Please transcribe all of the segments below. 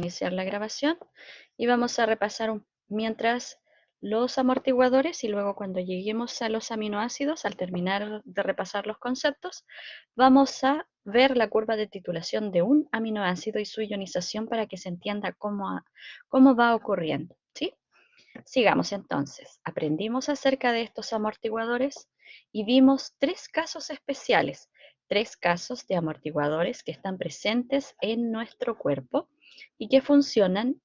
Iniciar la grabación y vamos a repasar mientras los amortiguadores y luego cuando lleguemos a los aminoácidos, al terminar de repasar los conceptos, vamos a ver la curva de titulación de un aminoácido y su ionización para que se entienda cómo va ocurriendo, ¿sí? Sigamos entonces. Aprendimos acerca de estos amortiguadores y vimos tres casos especiales, tres casos de amortiguadores que están presentes en nuestro cuerpo y que funcionan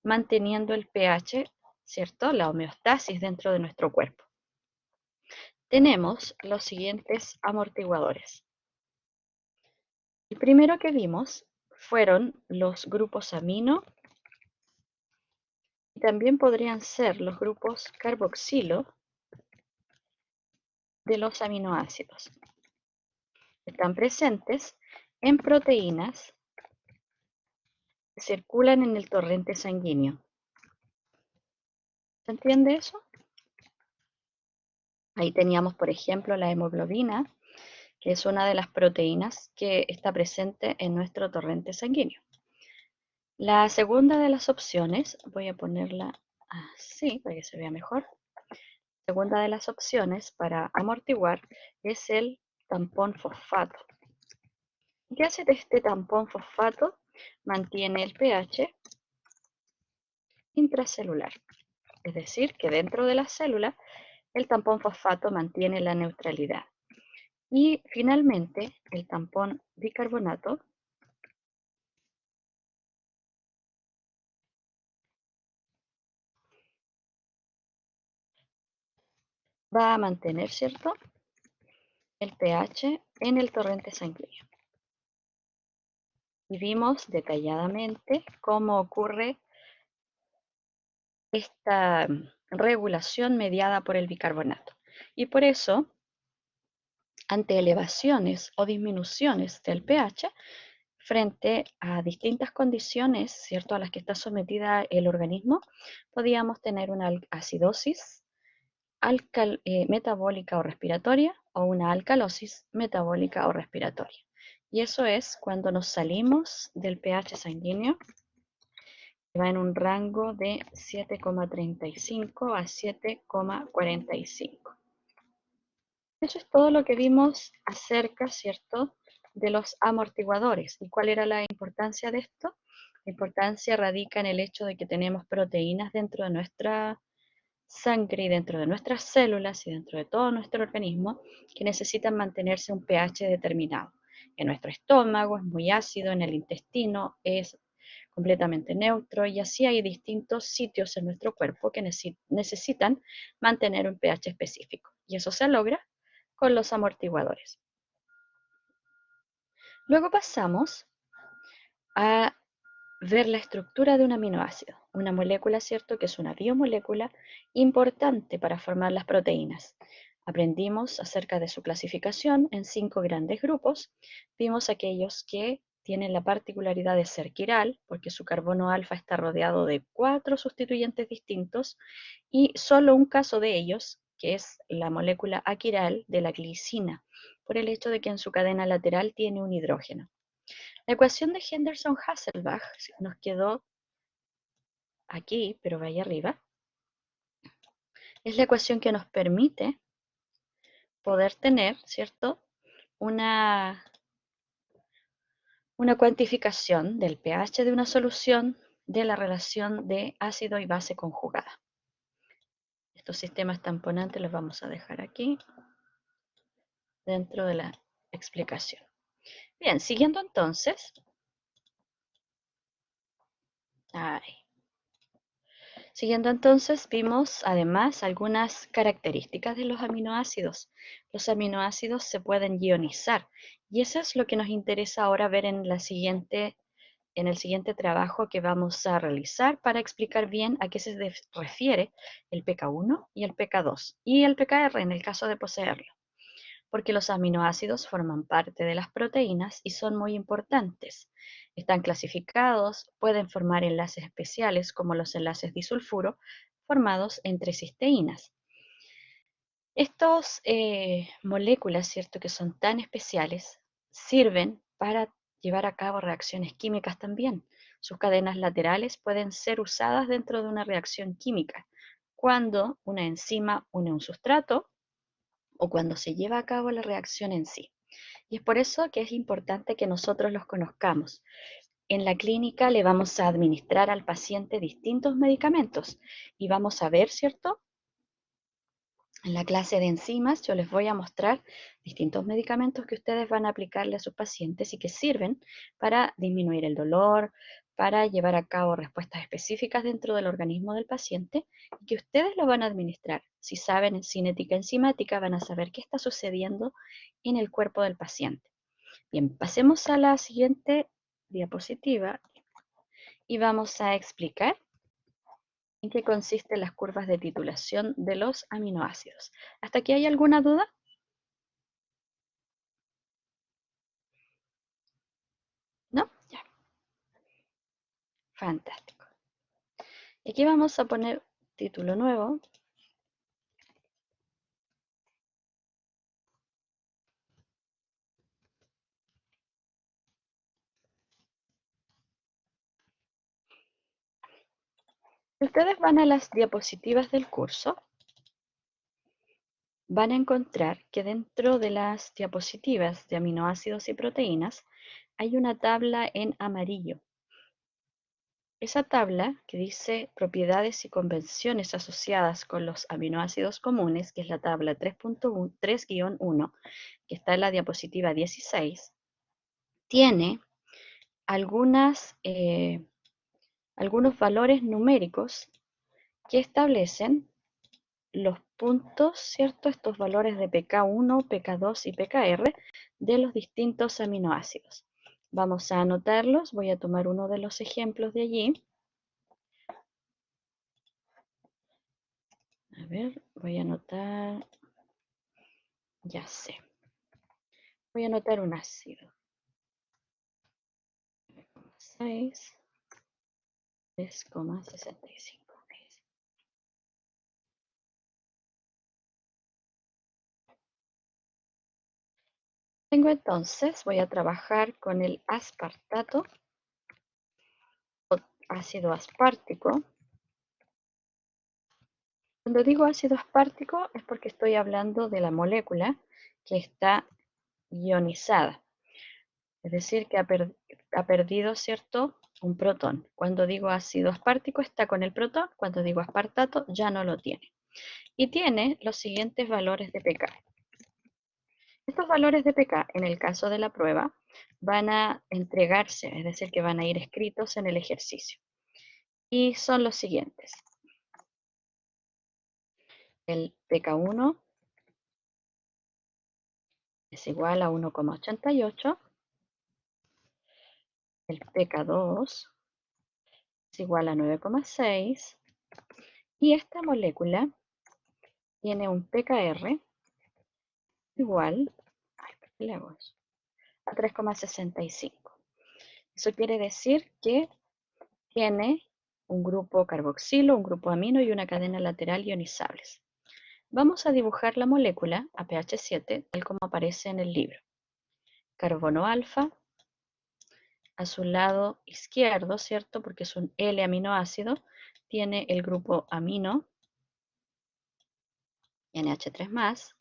manteniendo el pH, ¿cierto? La homeostasis dentro de nuestro cuerpo. Tenemos los siguientes amortiguadores. El primero que vimos fueron los grupos amino y también podrían ser los grupos carboxilo de los aminoácidos. Están presentes en proteínas que circulan en el torrente sanguíneo. ¿Se entiende eso? Ahí teníamos, por ejemplo, la hemoglobina, que es una de las proteínas que está presente en nuestro torrente sanguíneo. La segunda de las opciones, voy a ponerla así para que se vea mejor. La segunda de las opciones para amortiguar es el tampón fosfato. ¿Qué hace este tampón fosfato? Mantiene el pH intracelular. Es decir, que dentro de la célula el tampón fosfato mantiene la neutralidad. Y finalmente, el tampón bicarbonato va a mantener, ¿cierto?, el pH en el torrente sanguíneo. Y vimos detalladamente cómo ocurre esta regulación mediada por el bicarbonato. Y por eso, ante elevaciones o disminuciones del pH, frente a distintas condiciones, ¿cierto?, a las que está sometida el organismo, podíamos tener una acidosis metabólica o respiratoria o una alcalosis metabólica o respiratoria. Y eso es cuando nos salimos del pH sanguíneo, que va en un rango de 7,35 a 7,45. Eso es todo lo que vimos acerca, ¿cierto?, de los amortiguadores. ¿Y cuál era la importancia de esto? La importancia radica en el hecho de que tenemos proteínas dentro de nuestra sangre y dentro de nuestras células y dentro de todo nuestro organismo que necesitan mantenerse a un pH determinado. En nuestro estómago es muy ácido, en el intestino es completamente neutro y así hay distintos sitios en nuestro cuerpo que necesitan mantener un pH específico. Y eso se logra con los amortiguadores. Luego pasamos a ver la estructura de un aminoácido, una molécula, ¿cierto?, que es una biomolécula importante para formar las proteínas. Aprendimos acerca de su clasificación en 5 grandes grupos. Vimos aquellos que tienen la particularidad de ser quiral, porque su carbono alfa está rodeado de 4 sustituyentes distintos, y solo un caso de ellos, que es la molécula aquiral de la glicina, por el hecho de que en su cadena lateral tiene un hidrógeno. La ecuación de Henderson-Hasselbalch nos quedó aquí, pero vaya arriba. Es la ecuación que nos permite poder tener, ¿cierto?, una cuantificación del pH de una solución de la relación de ácido y base conjugada. Estos sistemas tamponantes los vamos a dejar aquí dentro de la explicación. Bien, siguiendo entonces. Siguiendo entonces, vimos además algunas características de los aminoácidos. Los aminoácidos se pueden ionizar y eso es lo que nos interesa ahora ver en el siguiente trabajo que vamos a realizar para explicar bien a qué se refiere el pK1 y el pK2 y el pKr en el caso de poseerlo. Porque los aminoácidos forman parte de las proteínas y son muy importantes. Están clasificados, pueden formar enlaces especiales como los enlaces disulfuro formados entre cisteínas. Estas moléculas, ¿cierto?, que son tan especiales, sirven para llevar a cabo reacciones químicas también. sus cadenas laterales pueden ser usadas dentro de una reacción química, cuando una enzima une un sustrato o cuando se lleva a cabo la reacción en sí. Y es por eso que es importante que nosotros los conozcamos. En la clínica le vamos a administrar al paciente distintos medicamentos y vamos a ver, ¿cierto? En la clase de enzimas yo les voy a mostrar distintos medicamentos que ustedes van a aplicarle a sus pacientes y que sirven para disminuir el dolor, para llevar a cabo respuestas específicas dentro del organismo del paciente y que ustedes lo van a administrar. Si saben en cinética enzimática van a saber qué está sucediendo en el cuerpo del paciente. Bien, pasemos a la siguiente diapositiva y vamos a explicar en qué consisten las curvas de titulación de los aminoácidos. ¿Hasta aquí hay alguna duda? ¿No? Ya, fantástico. Y aquí vamos a poner título nuevo. Si ustedes van a las diapositivas del curso, van a encontrar que dentro de las diapositivas de aminoácidos y proteínas hay una tabla en amarillo. Esa tabla que dice propiedades y convenciones asociadas con los aminoácidos comunes, que es la tabla 3.1, que está en la diapositiva 16, tiene algunos valores numéricos que establecen los puntos, ¿cierto? Estos valores de pK1, pK2 y pKr de los distintos aminoácidos. Vamos a anotarlos, voy a tomar uno de los ejemplos de allí. A ver, voy a anotar, ya sé. Voy a anotar un ácido. 6, 3,65. Tengo entonces, voy a trabajar con el aspartato, o ácido aspartico. Cuando digo ácido aspartico es porque estoy hablando de la molécula que está ionizada, es decir, que ha perdido, ¿cierto?, un protón. Cuando digo ácido aspartico está con el protón, cuando digo aspartato ya no lo tiene. Y tiene los siguientes valores de pK. Estos valores de pK, en el caso de la prueba, van a entregarse, es decir, que van a ir escritos en el ejercicio. Y son los siguientes. El pK1 es igual a 1,88. El pK2 es igual a 9,6. Y esta molécula tiene un pKr igual a 3,65. Eso quiere decir que tiene un grupo carboxilo, un grupo amino y una cadena lateral ionizables. Vamos a dibujar la molécula a pH 7 tal como aparece en el libro. Carbono alfa, a su lado izquierdo, ¿cierto? Porque es un L-aminoácido, tiene el grupo amino, NH3+.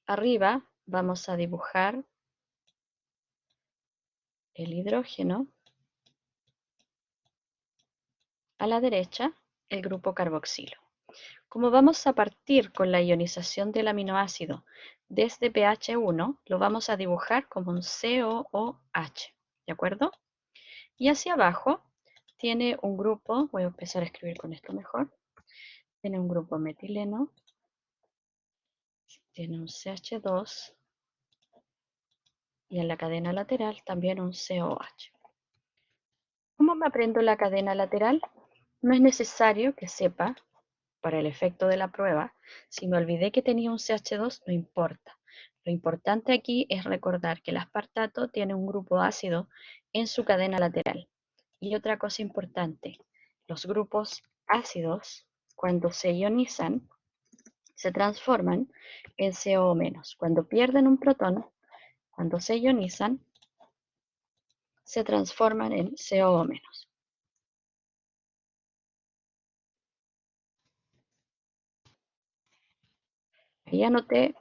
Arriba vamos a dibujar el hidrógeno. A la derecha, el grupo carboxilo. Como vamos a partir con la ionización del aminoácido desde pH 1, lo vamos a dibujar como un COOH, ¿de acuerdo? Y hacia abajo tiene un grupo, voy a empezar a escribir con esto mejor, tiene un grupo metileno, tiene un CH2 y en la cadena lateral también un COH. ¿Cómo me aprendo la cadena lateral? No es necesario que sepa, para el efecto de la prueba, si me olvidé que tenía un CH2, no importa. Lo importante aquí es recordar que el aspartato tiene un grupo ácido en su cadena lateral. Y otra cosa importante, los grupos ácidos, cuando se ionizan, se transforman en CO-. Cuando pierden un protón, cuando se ionizan, se transforman en CO-. Ahí anoté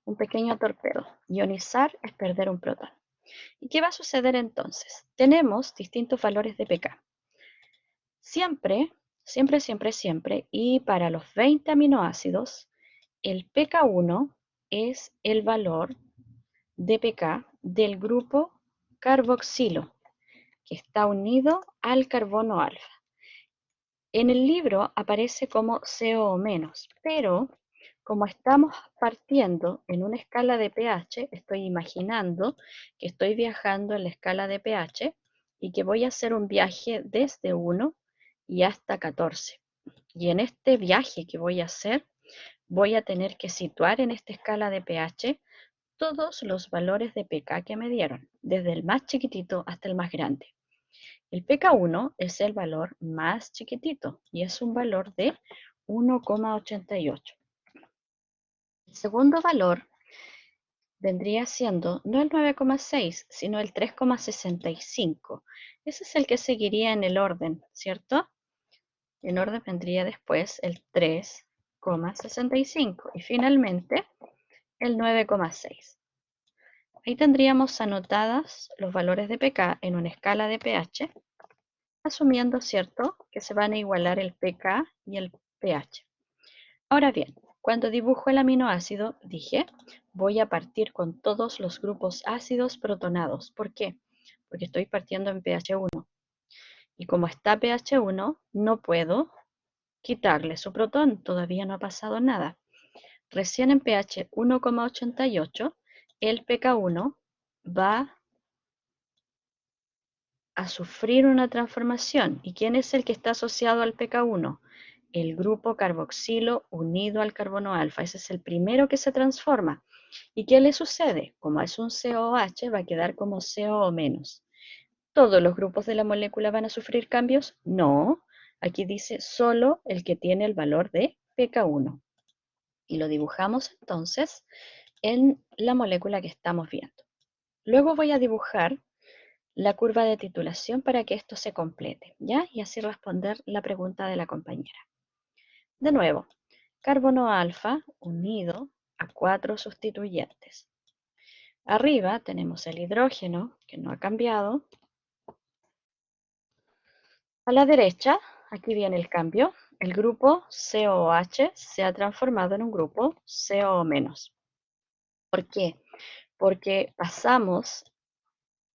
un pequeño torpedo. Ionizar es perder un protón. ¿Y qué va a suceder entonces? Tenemos distintos valores de pK. Siempre, siempre, siempre, siempre, y para los 20 aminoácidos, el pK1 es el valor de pK del grupo carboxilo, que está unido al carbono alfa. En el libro aparece como CO menos, pero como estamos partiendo en una escala de pH, estoy imaginando que estoy viajando en la escala de pH y que voy a hacer un viaje desde 1 y hasta 14. Y en este viaje que voy a hacer, voy a tener que situar en esta escala de pH todos los valores de pK que me dieron, desde el más chiquitito hasta el más grande. El pK1 es el valor más chiquitito y es un valor de 1,88. El segundo valor vendría siendo no el 9,6, sino el 3,65. Ese es el que seguiría en el orden, ¿cierto? En orden vendría después el 3,65 y finalmente el 9,6. Ahí tendríamos anotadas los valores de pK en una escala de pH, asumiendo, ¿cierto?, que se van a igualar el pK y el pH. Ahora bien, cuando dibujo el aminoácido, dije, voy a partir con todos los grupos ácidos protonados. ¿Por qué? Porque estoy partiendo en pH 1. Y como está pH 1, no puedo quitarle su protón, todavía no ha pasado nada. Recién en pH 1,88, el pK1 va a sufrir una transformación. ¿Y quién es el que está asociado al pK1? El grupo carboxilo unido al carbono alfa. Ese es el primero que se transforma. ¿Y qué le sucede? Como es un COH, va a quedar como CO menos. ¿Todos los grupos de la molécula van a sufrir cambios? No. Aquí dice solo el que tiene el valor de pK1. Y lo dibujamos entonces en la molécula que estamos viendo. Luego voy a dibujar la curva de titulación para que esto se complete, ¿ya? Y así responder la pregunta de la compañera. De nuevo, carbono alfa unido a 4 sustituyentes. Arriba tenemos el hidrógeno, que no ha cambiado. A la derecha, aquí viene el cambio. El grupo COH se ha transformado en un grupo CO-. ¿Por qué? Porque pasamos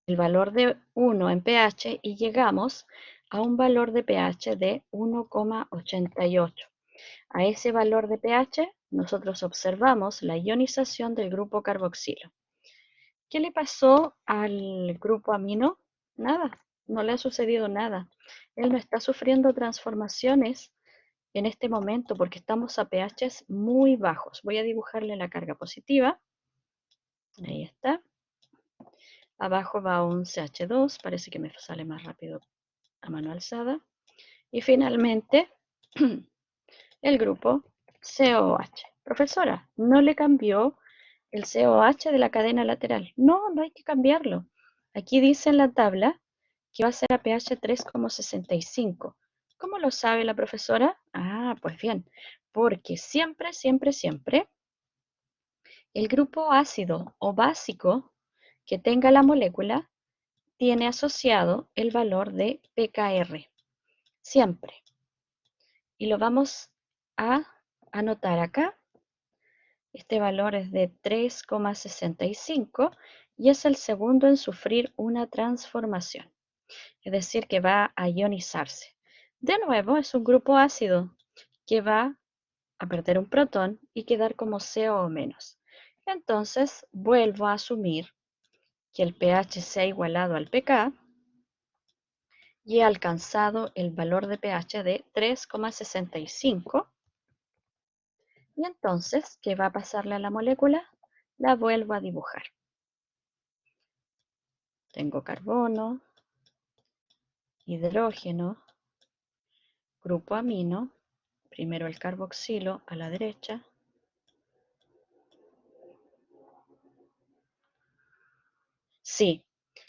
el valor de 1 en pH y llegamos a un valor de pH de 1,88. A ese valor de pH nosotros observamos la ionización del grupo carboxilo. ¿Qué le pasó al grupo amino? Nada, no le ha sucedido nada. Él no está sufriendo transformaciones en este momento porque estamos a pHs muy bajos. Voy a dibujarle la carga positiva. Ahí está. Abajo va un CH2, parece que me sale más rápido a mano alzada. Y finalmente, el grupo COH. Profesora, ¿no le cambió el COH de la cadena lateral? No, no hay que cambiarlo. Aquí dice en la tabla que va a ser a pH 3,65. ¿Cómo lo sabe la profesora? Ah, pues bien, porque siempre, siempre, siempre el grupo ácido o básico que tenga la molécula tiene asociado el valor de pKr. Siempre. Y lo vamos a anotar acá. Este valor es de 3,65 y es el segundo en sufrir una transformación. Es decir, que va a ionizarse. De nuevo, es un grupo ácido que va a perder un protón y quedar como CO menos. Entonces, vuelvo a asumir que el pH sea igualado al pK y he alcanzado el valor de pH de 3,65. Y entonces, ¿qué va a pasarle a la molécula? La vuelvo a dibujar. Tengo carbono, hidrógeno, grupo amino, primero el carboxilo a la derecha, sí,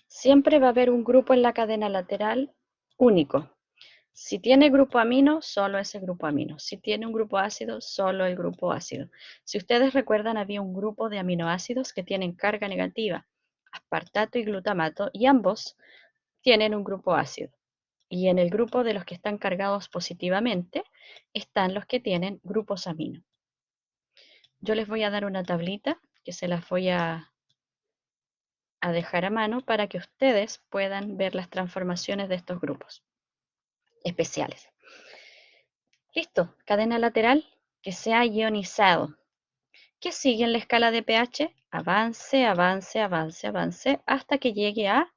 siempre va a haber un grupo en la cadena lateral único. Si tiene grupo amino, solo ese grupo amino. Si tiene un grupo ácido, solo el grupo ácido. Si ustedes recuerdan, había un grupo de aminoácidos que tienen carga negativa, aspartato y glutamato, y ambos tienen un grupo ácido. Y en el grupo de los que están cargados positivamente están los que tienen grupos amino. Yo les voy a dar una tablita que se las voy a dejar a mano para que ustedes puedan ver las transformaciones de estos grupos especiales. Listo, cadena lateral que se ha ionizado. ¿Qué sigue en la escala de pH? Avance, avance, avance, avance, hasta que llegue a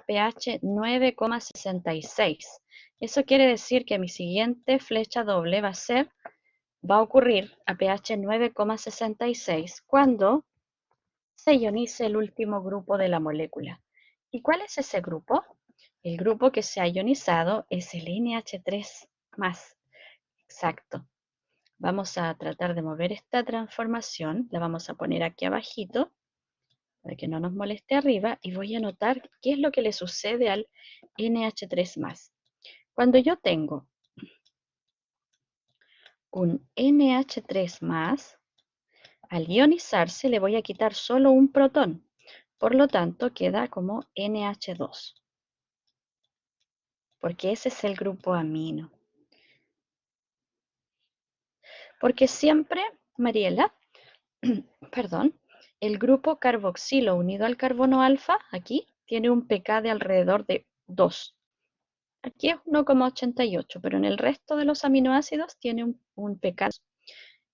pH 9,66. Eso quiere decir que mi siguiente flecha doble va a ocurrir a pH 9,66 cuando se ionice el último grupo de la molécula. ¿Y cuál es ese grupo? El grupo que se ha ionizado es el NH3+. Exacto. Vamos a tratar de mover esta transformación, la vamos a poner aquí abajito para que no nos moleste arriba y voy a anotar qué es lo que le sucede al NH3+. Cuando yo tengo un NH3+, al ionizarse le voy a quitar solo un protón, por lo tanto queda como NH2, porque ese es el grupo amino. Porque siempre, Mariela, perdón, el grupo carboxilo unido al carbono alfa, aquí, tiene un pK de alrededor de 2. Aquí es 1,88, pero en el resto de los aminoácidos tiene un pK.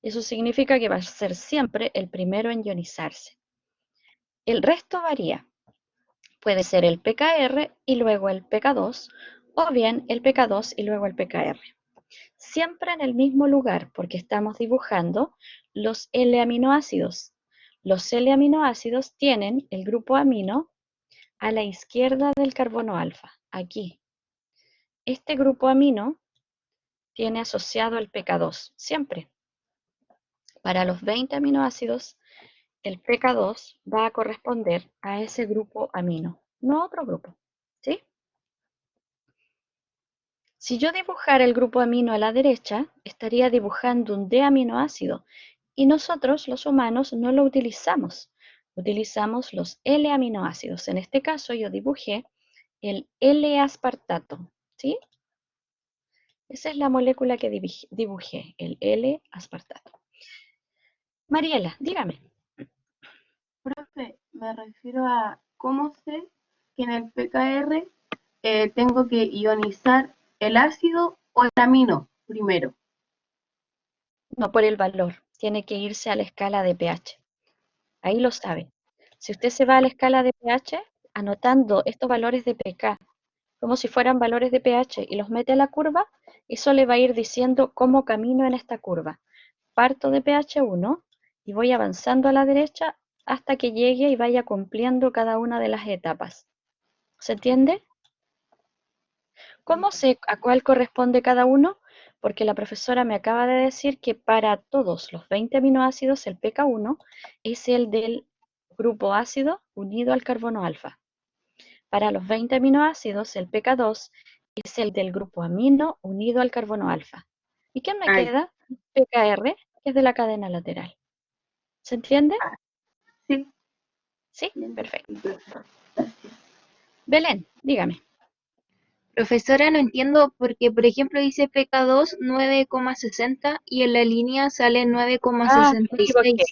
Eso significa que va a ser siempre el primero en ionizarse. El resto varía. Puede ser el pKr y luego el pK2, o bien el pK2 y luego el pKr. Siempre en el mismo lugar, porque estamos dibujando los L-aminoácidos. Los L-aminoácidos tienen el grupo amino a la izquierda del carbono alfa, aquí. Este grupo amino tiene asociado el pK2, siempre. Para los 20 aminoácidos, el pK2 va a corresponder a ese grupo amino, no a otro grupo, ¿sí? Si yo dibujara el grupo amino a la derecha, estaría dibujando un D-aminoácido y nosotros, los humanos, no lo utilizamos. Utilizamos los L-aminoácidos. En este caso yo dibujé el L-aspartato, ¿sí? Esa es la molécula que dibujé, el L-aspartato. Mariela, dígame. Profe, me refiero a cómo sé que en el pKr tengo que ionizar el ácido o el amino primero. No por el valor, tiene que irse a la escala de pH. Ahí lo sabe. Si usted se va a la escala de pH, anotando estos valores de pK, como si fueran valores de pH, y los mete a la curva, eso le va a ir diciendo cómo camino en esta curva. Parto de pH 1 y voy avanzando a la derecha hasta que llegue y vaya cumpliendo cada una de las etapas. ¿Se entiende? ¿Cómo sé a cuál corresponde cada uno? Porque la profesora me acaba de decir que para todos los 20 aminoácidos el pK1 es el del grupo ácido unido al carbono alfa. Para los 20 aminoácidos el pK2 es el del grupo amino unido al carbono alfa. ¿Y qué me Ay, queda? pKr, que es de la cadena lateral. ¿Se entiende? sí, Sí, bien, perfecto. perfecto. Belén, dígame. Profesora, no entiendo porque, por ejemplo, dice PK2 9,60 y en la línea sale Me equivoqué. 9,66.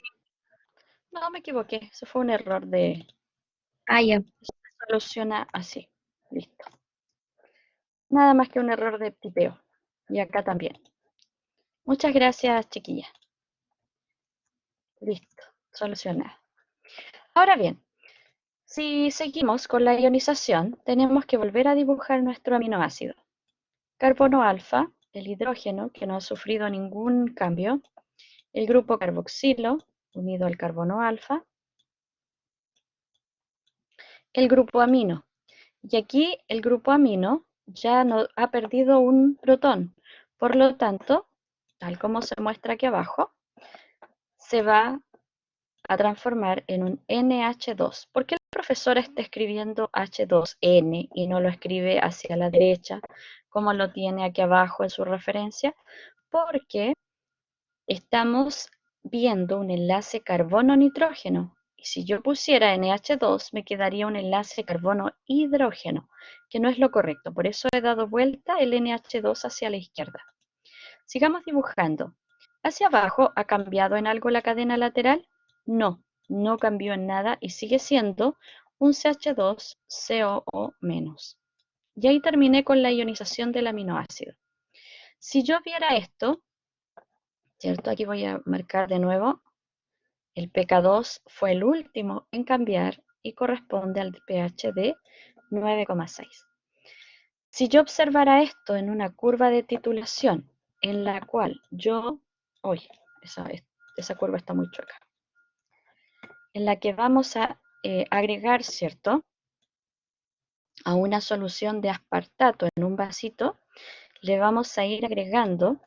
No, me equivoqué. Eso fue un error de... Ah, ya. Se soluciona así. Listo. Nada más que un error de tipeo. Y acá también. Muchas gracias, chiquilla. Listo. Solucionado. Ahora bien, si seguimos con la ionización, tenemos que volver a dibujar nuestro aminoácido. Carbono alfa, el hidrógeno, que no ha sufrido ningún cambio. El grupo carboxilo, unido al carbono alfa. El grupo amino. Y aquí el grupo amino ya no, ha perdido un protón. Por lo tanto, tal como se muestra aquí abajo, se va a transformar en un NH2. ¿Por qué el profesor está escribiendo H2N y no lo escribe hacia la derecha como lo tiene aquí abajo en su referencia, porque estamos viendo un enlace carbono-nitrógeno. Y si yo pusiera NH2, me quedaría un enlace carbono-hidrógeno, que no es lo correcto. Por eso he dado vuelta el NH2 hacia la izquierda. Sigamos dibujando. ¿Hacia abajo ha cambiado en algo la cadena lateral? No, no cambió en nada y sigue siendo un CH2COO-. Y ahí terminé con la ionización del aminoácido. Si yo viera esto, ¿cierto? Aquí voy a marcar de nuevo. El pK2 fue el último en cambiar y corresponde al pH de 9,6. Si yo observara esto en una curva de titulación en la cual yo, uy, esa curva está muy chueca, en la que vamos a agregar, ¿cierto?, a una solución de aspartato en un vasito, le vamos a ir agregando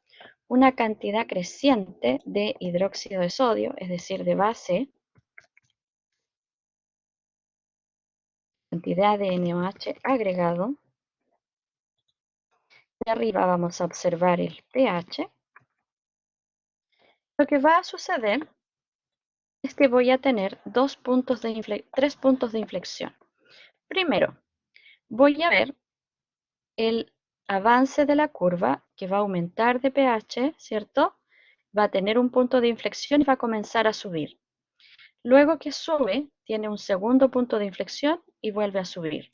una cantidad creciente de hidróxido de sodio, es decir, de base, cantidad de NOH agregado. De arriba vamos a observar el pH. Lo que va a suceder es que voy a tener tres puntos de inflexión. Primero, voy a ver el avance de la curva que va a aumentar de pH, ¿cierto? Va a tener un punto de inflexión y va a comenzar a subir. Luego que sube, tiene un segundo punto de inflexión y vuelve a subir.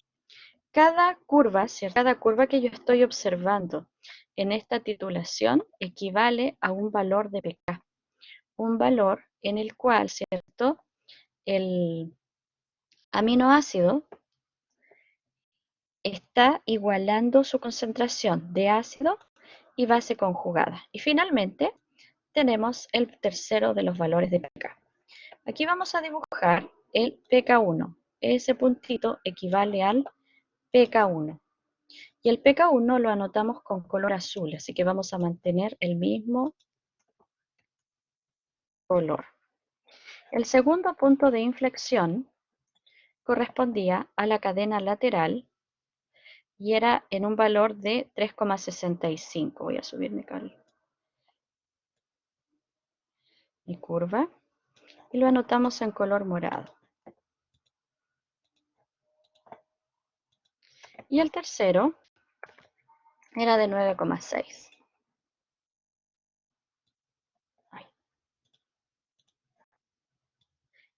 Cada curva, ¿cierto? Cada curva que yo estoy observando en esta titulación equivale a un valor de pK. Un valor en el cual, ¿cierto?, el aminoácido está igualando su concentración de ácido y base conjugada. Y finalmente tenemos el tercero de los valores de pK. Aquí vamos a dibujar el pK1. Ese puntito equivale al pK1. Y el pK1 lo anotamos con color azul, así que vamos a mantener el mismo color. El segundo punto de inflexión correspondía a la cadena lateral y era en un valor de 3,65. Voy a subir mi curva y lo anotamos en color morado. Y el tercero era de 9,6.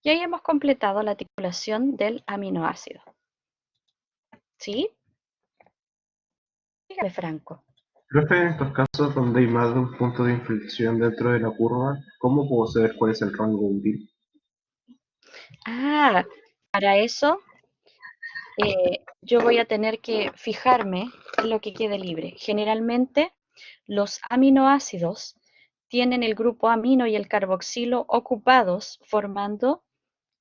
Y ahí hemos completado la titulación del aminoácido. ¿Sí? Dígame, Franco. Profe, en estos casos donde hay más de un punto de inflexión dentro de la curva, ¿cómo puedo saber cuál es el rango útil? Para eso yo voy a tener que fijarme en lo que quede libre. Generalmente los aminoácidos tienen el grupo amino y el carboxilo ocupados formando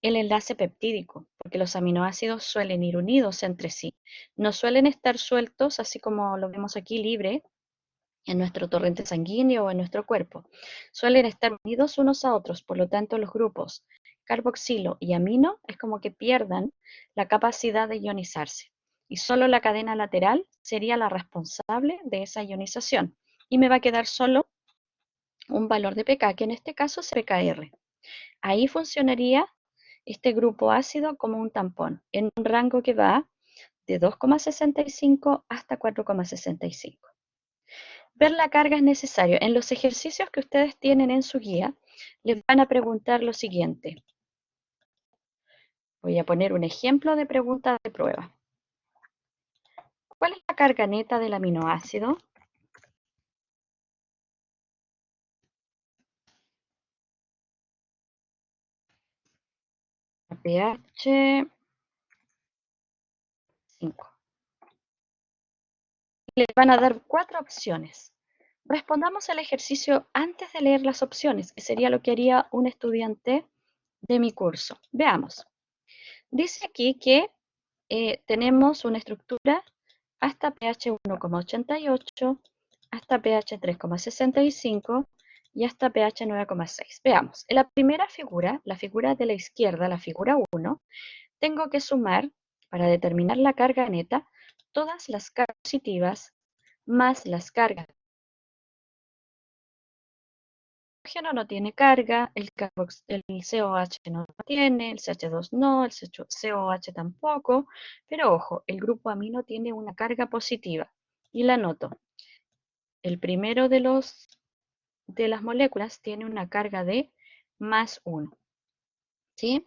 el enlace peptídico, porque los aminoácidos suelen ir unidos entre sí. No suelen estar sueltos, así como lo vemos aquí libre, en nuestro torrente sanguíneo o en nuestro cuerpo. Suelen estar unidos unos a otros, por lo tanto los grupos carboxilo y amino es como que pierdan la capacidad de ionizarse. Y solo la cadena lateral sería la responsable de esa ionización. Y me va a quedar solo un valor de pK, que en este caso es pKr. Ahí funcionaría este grupo ácido como un tampón, en un rango que va de 2,65 hasta 4,65. Ver la carga es necesario. En los ejercicios que ustedes tienen en su guía, les van a preguntar lo siguiente. Voy a poner un ejemplo de pregunta de prueba. ¿Cuál es la carga neta del aminoácido? pH 5. Les van a dar 4 opciones. Respondamos al ejercicio antes de leer las opciones, que sería lo que haría un estudiante de mi curso. Veamos. Dice aquí que tenemos una estructura hasta pH 1,88, hasta pH 3,65 y hasta pH 9,6. Veamos, en la primera figura, la figura de la izquierda, la figura 1, tengo que sumar, para determinar la carga neta, todas las cargas positivas más las cargas. El hidrógeno no tiene carga, el COH no lo tiene, el CH2 no, el COH tampoco, pero ojo, el grupo amino tiene una carga positiva y la anoto. El primero de las moléculas tiene una carga de +1, ¿sí?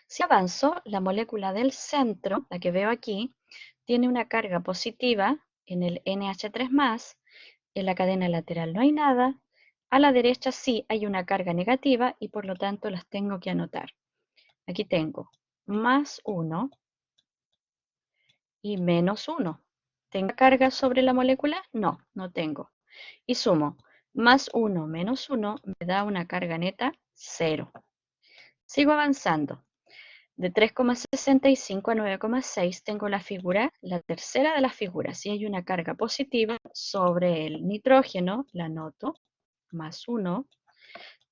Si avanzo, la molécula del centro, la que veo aquí, tiene una carga positiva en el NH3+, en la cadena lateral no hay nada, a la derecha sí hay una carga negativa y por lo tanto las tengo que anotar. Aquí tengo +1 y -1. ¿Tengo carga sobre la molécula? No, no tengo. Y sumo, +1 menos 1 me da una carga neta 0. Sigo avanzando. De 3,65 a 9,6 tengo la figura, la tercera de las figuras. Si hay una carga positiva sobre el nitrógeno, la anoto, +1.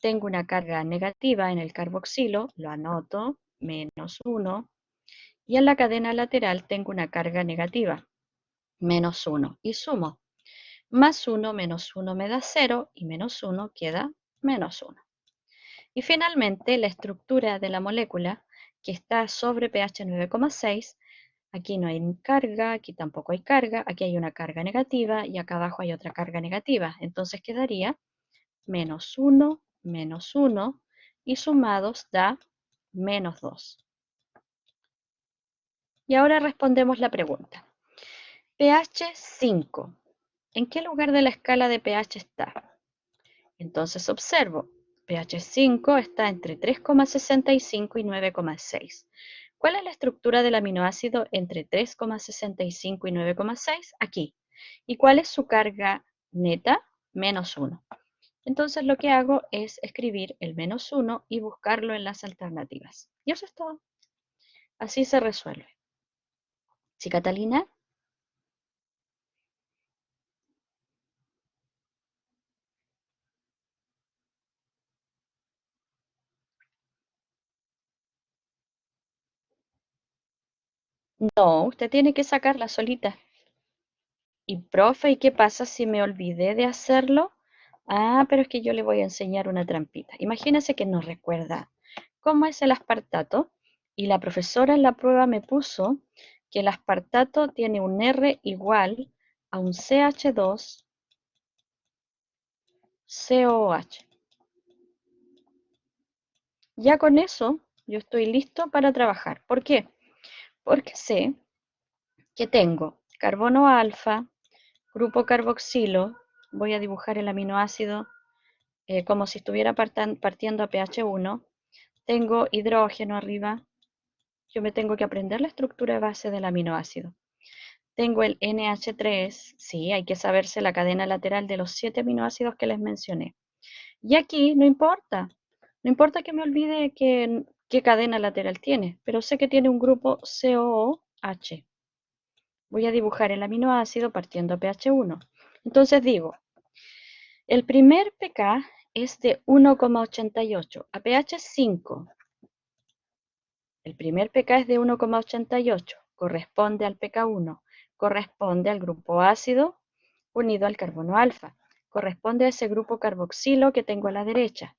Tengo una carga negativa en el carboxilo, lo anoto, -1. Y en la cadena lateral tengo una carga negativa, -1. Y sumo, +1 menos 1 me da 0 y -1 queda -1. Y finalmente la estructura de la molécula que está sobre pH 9,6, aquí no hay carga, aquí tampoco hay carga, aquí hay una carga negativa y acá abajo hay otra carga negativa. Entonces quedaría -1, -1 y sumados da -2. Y ahora respondemos la pregunta. pH 5. ¿En qué lugar de la escala de pH está? Entonces observo, pH 5 está entre 3,65 y 9,6. ¿Cuál es la estructura del aminoácido entre 3,65 y 9,6? Aquí. ¿Y cuál es su carga neta? -1. Entonces lo que hago es escribir el -1 y buscarlo en las alternativas. Y eso es todo. Así se resuelve. ¿Sí, Catalina? No, usted tiene que sacarla solita. Y profe, ¿y qué pasa si me olvidé de hacerlo? Ah, pero es que yo le voy a enseñar una trampita. Imagínese que no recuerda cómo es el aspartato y la profesora en la prueba me puso que el aspartato tiene un R igual a un CH2 COH. Ya con eso yo estoy listo para trabajar. ¿Por qué? Porque sé que tengo carbono alfa, grupo carboxilo, voy a dibujar el aminoácido como si estuviera partiendo a pH 1, tengo hidrógeno arriba, yo me tengo que aprender la estructura de base del aminoácido. Tengo el NH3, sí, hay que saberse la cadena lateral de los 7 aminoácidos que les mencioné. Y aquí no importa que me olvide qué cadena lateral tiene, pero sé que tiene un grupo COOH. Voy a dibujar el aminoácido partiendo a pH 1. Entonces digo, el primer pK es de 1,88 a pH 5. El primer pK es de 1,88, corresponde al pK 1, corresponde al grupo ácido unido al carbono alfa, corresponde a ese grupo carboxilo que tengo a la derecha.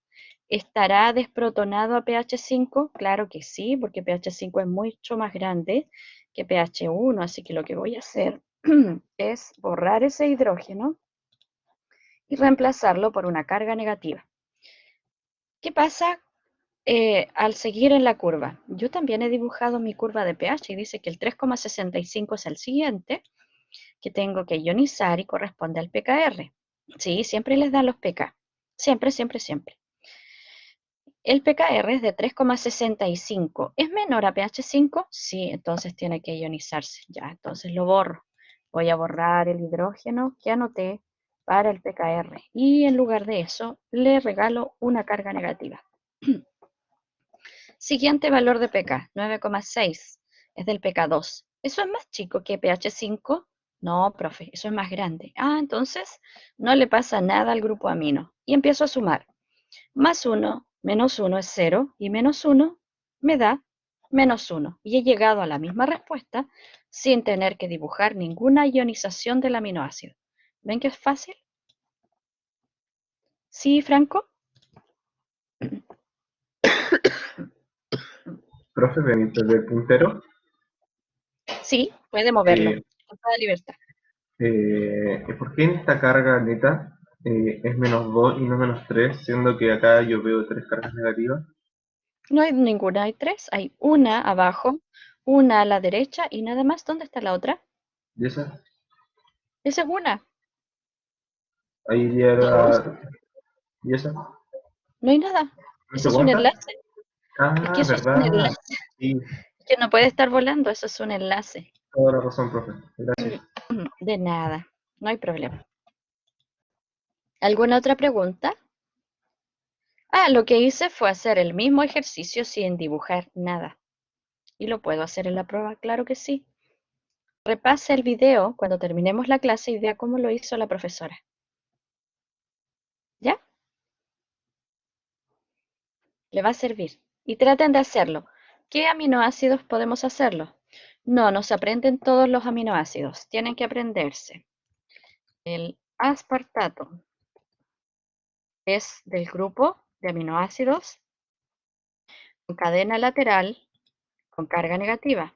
¿Estará desprotonado a pH 5? Claro que sí, porque pH 5 es mucho más grande que pH 1, así que lo que voy a hacer es borrar ese hidrógeno y reemplazarlo por una carga negativa. ¿Qué pasa al seguir en la curva? Yo también he dibujado mi curva de pH y dice que el 3,65 es el siguiente, que tengo que ionizar y corresponde al pKr. Sí, siempre les dan los pK. Siempre, siempre, siempre. El pKr es de 3,65. ¿Es menor a pH 5? Sí, entonces tiene que ionizarse. Ya, entonces lo borro. Voy a borrar el hidrógeno que anoté para el pKr. Y en lugar de eso, le regalo una carga negativa. Siguiente valor de pK, 9,6. Es del pK 2. ¿Eso es más chico que pH 5? No, profe, eso es más grande. Ah, entonces no le pasa nada al grupo amino. Y empiezo a sumar. Más 1 menos 1 es 0 y menos 1 me da -1. Y he llegado a la misma respuesta sin tener que dibujar ninguna ionización del aminoácido. ¿Ven que es fácil? ¿Sí, Franco? Profe, desde el puntero, Sí, puede moverlo eh, con toda libertad. ¿por qué en esta carga neta es -2 y no -3, siendo que acá yo veo 3 cargas negativas? No hay ninguna, hay 3. Hay una abajo, una a la derecha y nada más. ¿Dónde está la otra? ¿Y esa? Esa es una. Ahí iría 2. ¿Y esa? No hay nada. ¿No Ese se es un cuenta? enlace. Es que Ah, eso es un verdad. enlace. Sí, Es que no puede estar volando, eso es un enlace. toda la razón, profe. Gracias. De nada, no hay problema. ¿Alguna otra pregunta? Ah, lo que hice fue hacer el mismo ejercicio sin dibujar nada. ¿Y lo puedo hacer en la prueba? Claro que sí. Repase el video cuando terminemos la clase y vea cómo lo hizo la profesora. ¿Ya? Le va a servir. Y traten de hacerlo. ¿Qué aminoácidos podemos hacerlo? No se aprenden todos los aminoácidos. Tienen que aprenderse. El aspartato es del grupo de aminoácidos con cadena lateral con carga negativa.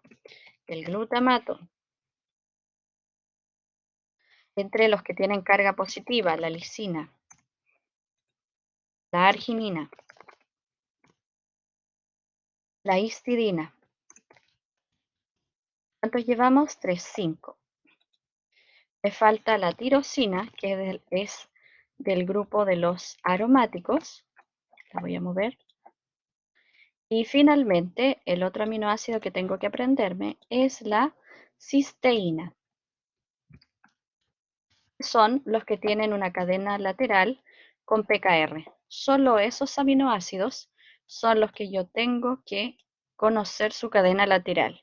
El glutamato, entre los que tienen carga positiva, la lisina, la arginina, la histidina. ¿Cuántos llevamos? 3, 5. Le falta la tirosina, que es del grupo de los aromáticos. La voy a mover. Y finalmente, el otro aminoácido que tengo que aprenderme es la cisteína. Son los que tienen una cadena lateral con pKr. Solo esos aminoácidos son los que yo tengo que conocer su cadena lateral.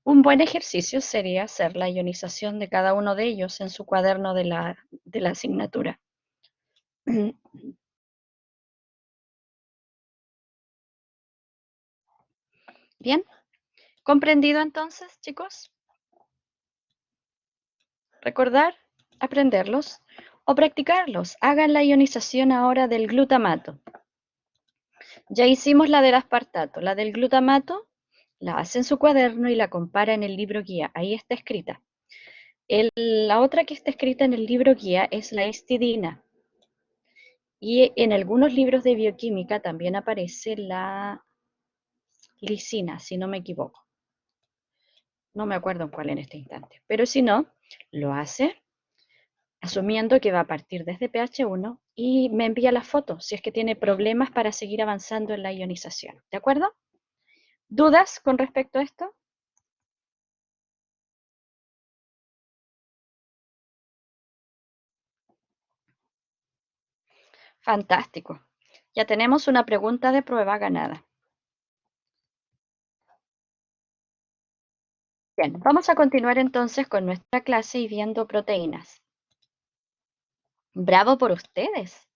Un buen ejercicio sería hacer la ionización de cada uno de ellos en su cuaderno de la asignatura. Bien, ¿comprendido entonces, chicos? Recordar, aprenderlos o practicarlos. Hagan la ionización ahora del glutamato. Ya hicimos la del aspartato. La del glutamato la hace en su cuaderno y la compara en el libro guía. Ahí está escrita. La otra que está escrita en el libro guía es la histidina. Y en algunos libros de bioquímica también aparece la lisina, si no me equivoco. No me acuerdo en cuál en este instante. Pero si no, lo hace asumiendo que va a partir desde pH 1 y me envía la foto si es que tiene problemas para seguir avanzando en la ionización. ¿De acuerdo? ¿Dudas con respecto a esto? Fantástico. Ya tenemos una pregunta de prueba ganada. Bien, vamos a continuar entonces con nuestra clase y viendo proteínas. ¡Bravo por ustedes!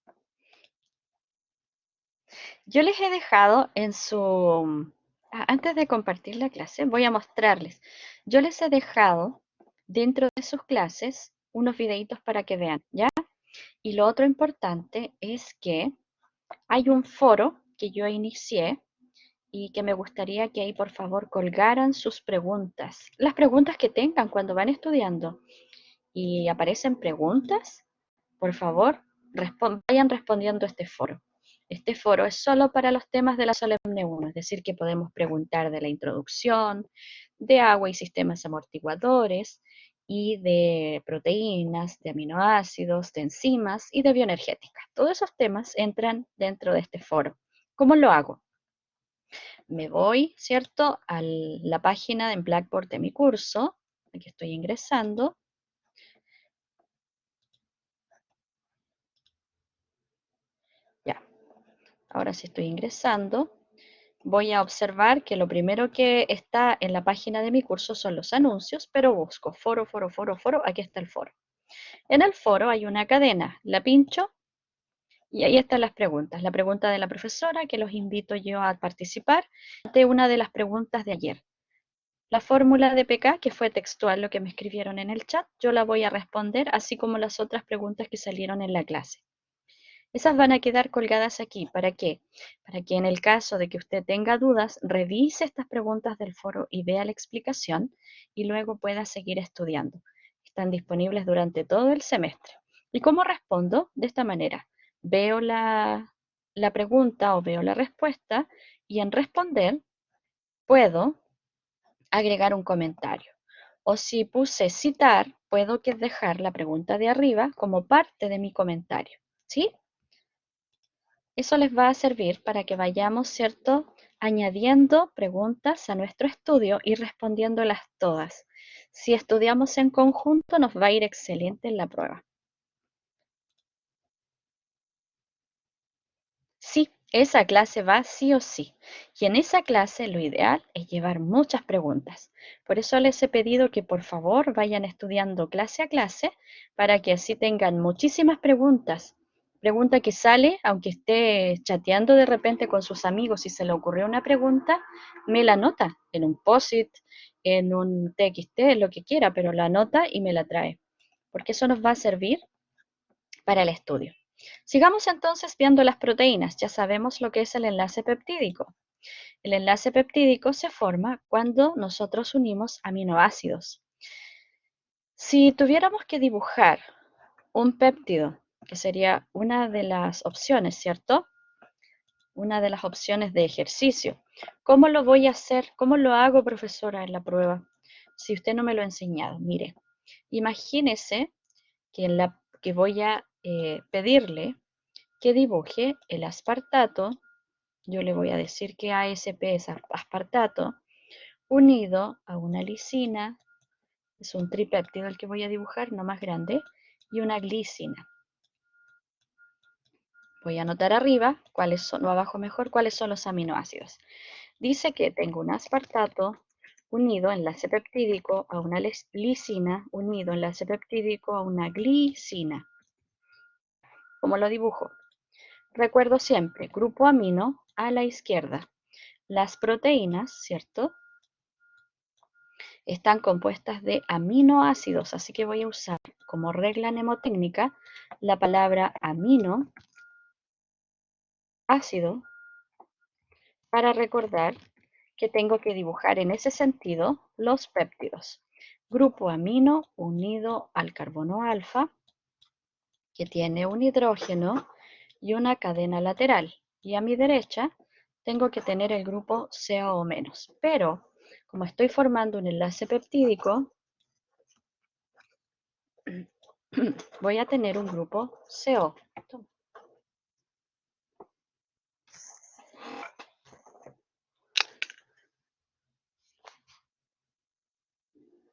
Yo les he dejado en su... Antes de compartir la clase, voy a mostrarles. Yo les he dejado dentro de sus clases unos videitos para que vean, ¿ya? Y lo otro importante es que hay un foro que yo inicié y que me gustaría que ahí por favor colgaran sus preguntas. Las preguntas que tengan cuando van estudiando y aparecen preguntas, por favor, vayan respondiendo a este foro. Este foro es solo para los temas de la Solemne 1, es decir, que podemos preguntar de la introducción, de agua y sistemas amortiguadores, y de proteínas, de aminoácidos, de enzimas y de bioenergética. Todos esos temas entran dentro de este foro. ¿Cómo lo hago? Me voy, ¿cierto?, a la página en Blackboard de mi curso, aquí estoy ingresando. Ya, ahora sí estoy ingresando. Voy a observar que lo primero que está en la página de mi curso son los anuncios, pero busco foro, foro, foro, foro, aquí está el foro. En el foro hay una cadena, la pincho Y ahí están las preguntas. La pregunta de la profesora, que los invito yo a participar, de una de las preguntas de ayer. La fórmula de pK, que fue textual lo que me escribieron en el chat, yo la voy a responder, así como las otras preguntas que salieron en la clase. Esas van a quedar colgadas aquí. ¿Para qué? Para que en el caso de que usted tenga dudas, revise estas preguntas del foro y vea la explicación y luego pueda seguir estudiando. Están disponibles durante todo el semestre. ¿Y cómo respondo? De esta manera. Veo la pregunta o veo la respuesta y en responder puedo agregar un comentario. O si puse citar, puedo dejar la pregunta de arriba como parte de mi comentario. ¿Sí? Eso les va a servir para que vayamos, ¿cierto?, añadiendo preguntas a nuestro estudio y respondiéndolas todas. Si estudiamos en conjunto, nos va a ir excelente en la prueba. Sí, esa clase va sí o sí. Y en esa clase lo ideal es llevar muchas preguntas. Por eso les he pedido que por favor vayan estudiando clase a clase para que así tengan muchísimas preguntas. Pregunta que sale, aunque esté chateando de repente con sus amigos y se le ocurrió una pregunta, me la anota en un post-it, en un TXT, lo que quiera, pero la anota y me la trae. Porque eso nos va a servir para el estudio. Sigamos entonces viendo las proteínas. Ya sabemos lo que es el enlace peptídico. El enlace peptídico se forma cuando nosotros unimos aminoácidos. Si tuviéramos que dibujar un péptido, que sería una de las opciones, ¿cierto? Una de las opciones de ejercicio. ¿Cómo lo voy a hacer? ¿Cómo lo hago, profesora, en la prueba? Si usted no me lo ha enseñado. Mire, imagínese que voy a pedirle que dibuje el aspartato, yo le voy a decir que ASP es aspartato, unido a una lisina, es un tripéptido el que voy a dibujar, no más grande, y una glicina. Voy a anotar arriba, cuáles son, o abajo mejor, cuáles son los aminoácidos. Dice que tengo un aspartato unido, enlace peptídico, a una lisina, unido, enlace peptídico, a una glicina. ¿Cómo lo dibujo? Recuerdo siempre, grupo amino a la izquierda. Las proteínas, ¿cierto?, están compuestas de aminoácidos, así que voy a usar como regla mnemotécnica la palabra amino, ácido, para recordar que tengo que dibujar en ese sentido los péptidos. Grupo amino unido al carbono alfa, que tiene un hidrógeno y una cadena lateral. Y a mi derecha tengo que tener el grupo CO menos. Pero como estoy formando un enlace peptídico, voy a tener un grupo CO.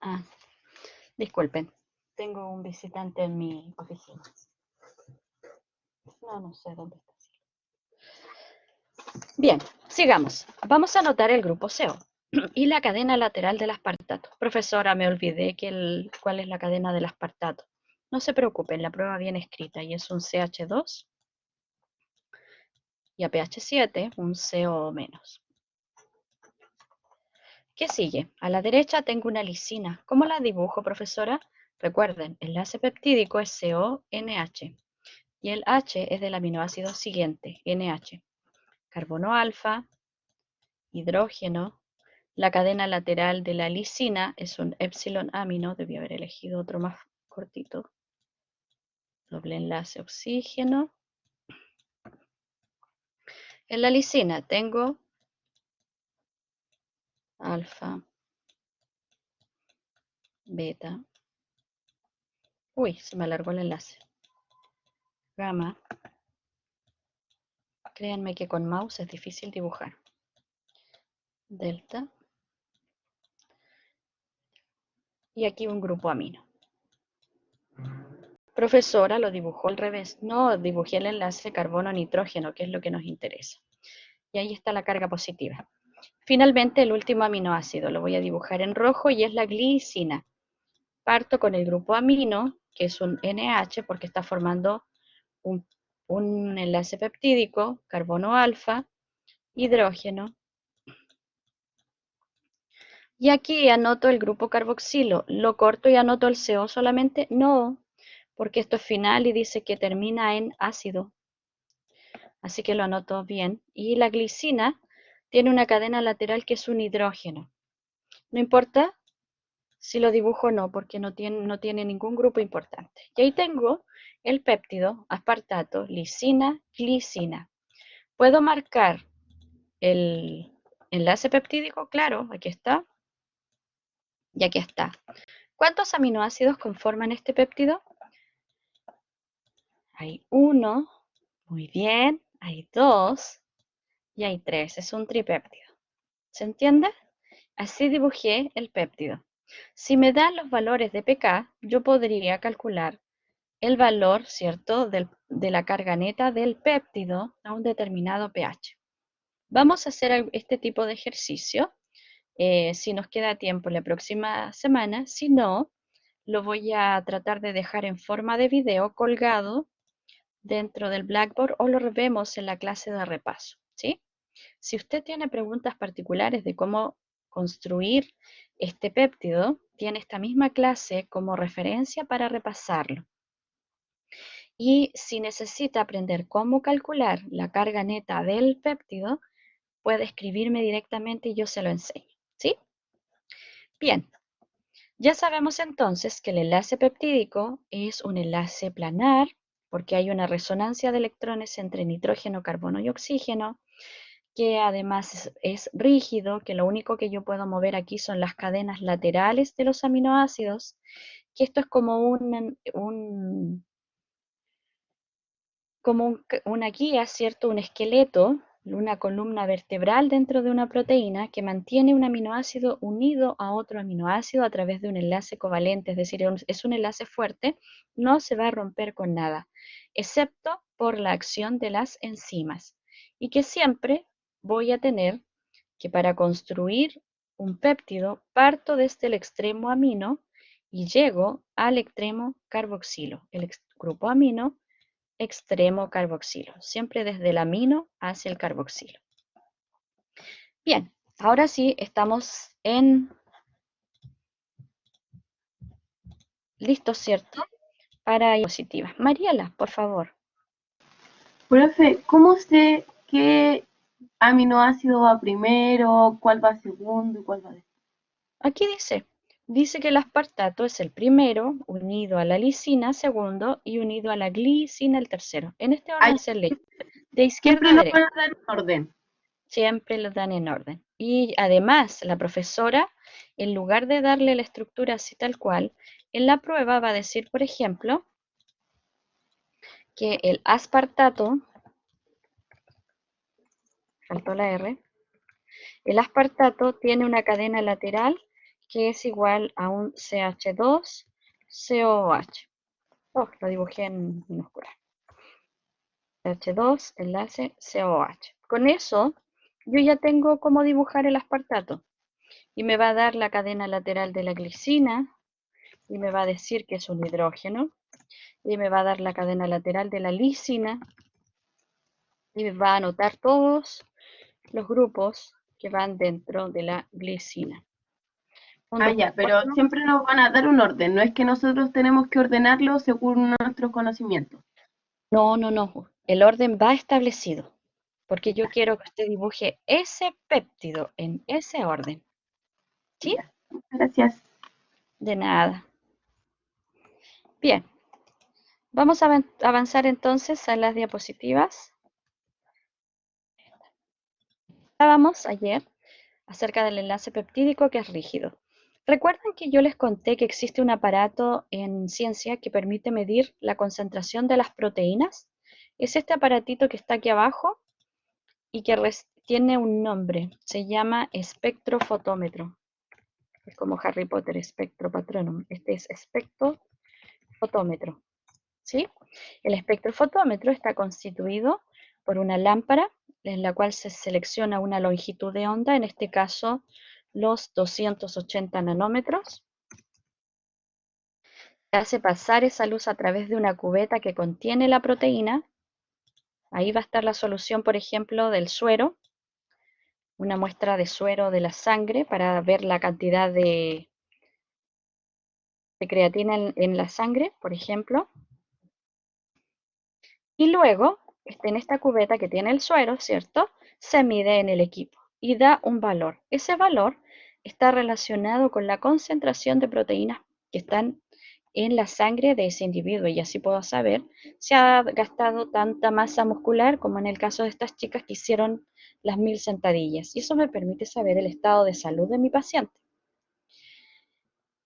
Ah, disculpen, tengo un visitante en mi oficina. No sé dónde está. Bien, sigamos. Vamos a anotar el grupo CO y la cadena lateral del aspartato. Profesora, me olvidé cuál es la cadena del aspartato. No se preocupen, la prueba viene escrita y es un CH2 y a pH 7 un CO menos. ¿Qué sigue? A la derecha tengo una lisina. ¿Cómo la dibujo, profesora? Recuerden, el enlace peptídico es CONH y el H es del aminoácido siguiente, NH. Carbono alfa, hidrógeno. La cadena lateral de la lisina es un epsilon amino, debí haber elegido otro más cortito. Doble enlace oxígeno. En la lisina tengo alfa, beta. Uy, se me alargó el enlace. Gamma. Créanme que con mouse es difícil dibujar. Delta. Y aquí un grupo amino. Profesora, lo dibujó al revés. No, dibujé el enlace carbono-nitrógeno, que es lo que nos interesa. Y ahí está la carga positiva. Finalmente, el último aminoácido lo voy a dibujar en rojo y es la glicina. Parto con el grupo amino, que es un NH, porque está formando un un enlace peptídico, carbono alfa, hidrógeno. Y aquí anoto el grupo carboxilo. ¿Lo corto y anoto el CO solamente? No, porque esto es final y dice que termina en ácido. Así que lo anoto bien. Y la glicina tiene una cadena lateral que es un hidrógeno. No importa si lo dibujo o no, porque no tiene ningún grupo importante. Y ahí tengo el péptido, aspartato, lisina, glicina. ¿Puedo marcar el enlace peptídico? Claro, aquí está. Y aquí está. ¿Cuántos aminoácidos conforman este péptido? Hay 1, muy bien. Hay 2 y hay 3. Es un tripéptido. ¿Se entiende? Así dibujé el péptido. Si me dan los valores de pK, yo podría calcular el valor, ¿cierto?, de la carga neta del péptido a un determinado pH. Vamos a hacer este tipo de ejercicio si nos queda tiempo la próxima semana. Si no, lo voy a tratar de dejar en forma de video colgado dentro del Blackboard o lo vemos en la clase de repaso, ¿sí? Si usted tiene preguntas particulares de cómo construir este péptido, tiene esta misma clase como referencia para repasarlo. Y si necesita aprender cómo calcular la carga neta del péptido, puede escribirme directamente y yo se lo enseño, ¿sí? Bien, ya sabemos entonces que el enlace peptídico es un enlace planar porque hay una resonancia de electrones entre nitrógeno, carbono y oxígeno, que además es rígido, que lo único que yo puedo mover aquí son las cadenas laterales de los aminoácidos, que esto es como una guía, ¿cierto? Un esqueleto, una columna vertebral dentro de una proteína que mantiene un aminoácido unido a otro aminoácido a través de un enlace covalente, es decir, es un enlace fuerte, no se va a romper con nada, excepto por la acción de las enzimas. Y que siempre voy a tener que para construir un péptido parto desde el extremo amino y llego al extremo carboxilo, el grupo amino extremo carboxilo, siempre desde el amino hacia el carboxilo. Bien, ahora sí estamos listos, ¿cierto? Para diapositivas. Mariela, por favor. Profe, ¿cómo sé qué aminoácido va primero, cuál va segundo y cuál va después? Aquí dice que el aspartato es el primero, unido a la lisina segundo y unido a la glicina el tercero. En este Ay, orden se lee, de izquierda siempre a nos derecha. van a dar en orden. Siempre los dan en orden. Y además, la profesora, en lugar de darle la estructura así tal cual, en la prueba va a decir, por ejemplo, que el aspartato, faltó la R, el aspartato tiene una cadena lateral que es igual a un CH2COH. Oh, lo dibujé en minúscula. CH2, enlace, COH. Con eso, yo ya tengo cómo dibujar el aspartato. Y me va a dar la cadena lateral de la glicina, y me va a decir que es un hidrógeno, y me va a dar la cadena lateral de la lisina, y me va a anotar todos los grupos que van dentro de la glicina. Ah, ya, pero siempre nos van a dar un orden, no es que nosotros tenemos que ordenarlo según nuestro conocimiento. No, no, no. El orden va establecido, porque yo quiero que usted dibuje ese péptido en ese orden. ¿Sí? Ya, gracias. De nada. Bien, vamos a avanzar entonces a las diapositivas. Hablábamos ayer acerca del enlace peptídico que es rígido. ¿Recuerdan que yo les conté que existe un aparato en ciencia que permite medir la concentración de las proteínas? Es este aparatito que está aquí abajo y que tiene un nombre. Se llama espectrofotómetro. Es como Harry Potter, espectropatronum. Este es espectrofotómetro. ¿Sí? El espectrofotómetro está constituido por una lámpara en la cual se selecciona una longitud de onda, en este caso los 280 nanómetros. Se hace pasar esa luz a través de una cubeta que contiene la proteína Ahí va a estar la solución, por ejemplo, del suero, una muestra de suero de la sangre para ver la cantidad de creatina en la sangre, por ejemplo. Y luego, en esta cubeta que tiene el suero, ¿cierto? Se mide en el equipo y da un valor. Ese valor está relacionado con la concentración de proteínas que están en la sangre de ese individuo y así puedo saber si ha gastado tanta masa muscular como en el caso de estas chicas que hicieron las 1000 sentadillas. Y eso me permite saber el estado de salud de mi paciente.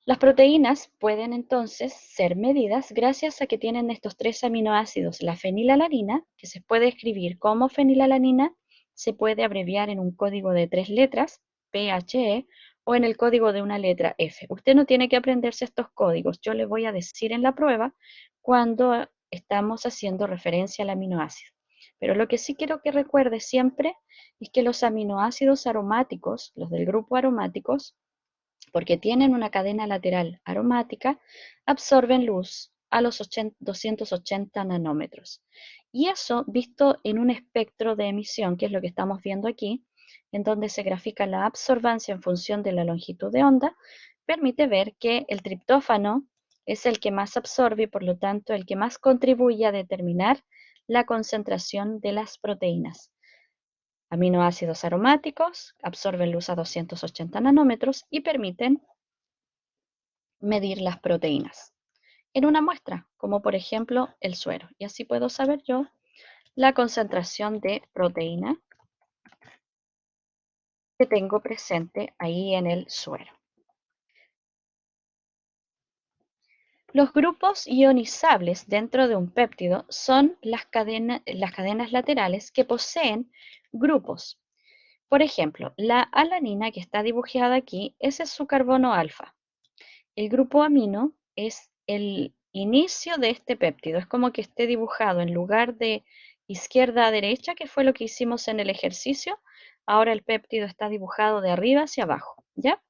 Las proteínas pueden entonces ser medidas gracias a que tienen estos 3 aminoácidos. La fenilalanina, que se puede escribir como fenilalanina, se puede abreviar en un código de 3 letras, PHE, o en el código de una letra F. Usted no tiene que aprenderse estos códigos. Yo le voy a decir en la prueba cuando estamos haciendo referencia al aminoácido. Pero lo que sí quiero que recuerde siempre es que los aminoácidos aromáticos, los del grupo aromáticos, porque tienen una cadena lateral aromática, absorben luz a los 280 nanómetros. Y eso visto en un espectro de emisión, que es lo que estamos viendo aquí, en donde se grafica la absorbancia en función de la longitud de onda, permite ver que el triptófano es el que más absorbe y por lo tanto el que más contribuye a determinar la concentración de las proteínas. Aminoácidos aromáticos absorben luz a 280 nanómetros y permiten medir las proteínas en una muestra, como por ejemplo el suero. Y así puedo saber yo la concentración de proteína que tengo presente ahí en el suero. Los grupos ionizables dentro de un péptido son las cadenas laterales que poseen grupos. Por ejemplo, la alanina que está dibujada aquí, ese es su carbono alfa. El grupo amino es el inicio de este péptido. Es como que esté dibujado en lugar de izquierda a derecha, que fue lo que hicimos en el ejercicio. Ahora el péptido está dibujado de arriba hacia abajo, ¿ya?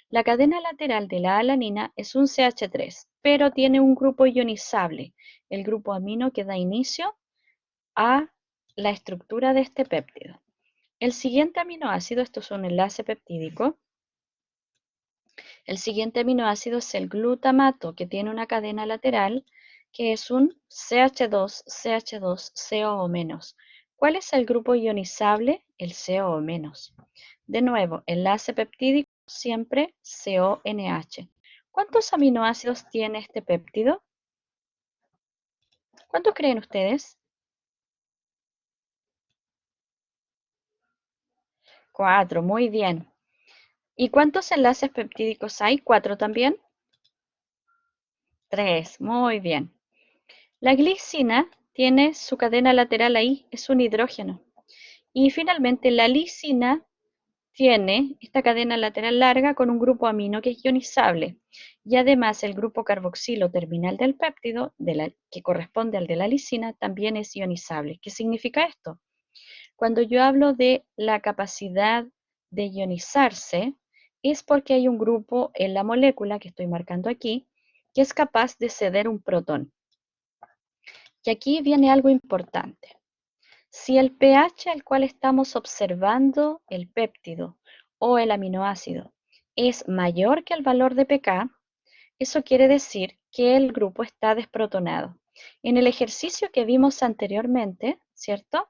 La cadena lateral de la alanina es un CH3, pero tiene un grupo ionizable, el grupo amino que da inicio a la estructura de este péptido. El siguiente aminoácido, esto es un enlace peptídico. El siguiente aminoácido es el glutamato, que tiene una cadena lateral que es un CH2, CH2, COO-. ¿Cuál es el grupo ionizable? El COO-. De nuevo, enlace peptídico, siempre CONH. ¿Cuántos aminoácidos tiene este péptido? ¿Cuántos creen ustedes? 4, muy bien. ¿Y cuántos enlaces peptídicos hay? 4 también. 3, muy bien. La glicina tiene su cadena lateral ahí, es un hidrógeno. Y finalmente la lisina tiene esta cadena lateral larga con un grupo amino que es ionizable. Y además el grupo carboxilo terminal del péptido, que corresponde al de la lisina, también es ionizable. ¿Qué significa esto? Cuando yo hablo de la capacidad de ionizarse, es porque hay un grupo en la molécula que estoy marcando aquí, que es capaz de ceder un protón. Y aquí viene algo importante. Si el pH al cual estamos observando el péptido o el aminoácido es mayor que el valor de pK, eso quiere decir que el grupo está desprotonado. En el ejercicio que vimos anteriormente, ¿cierto?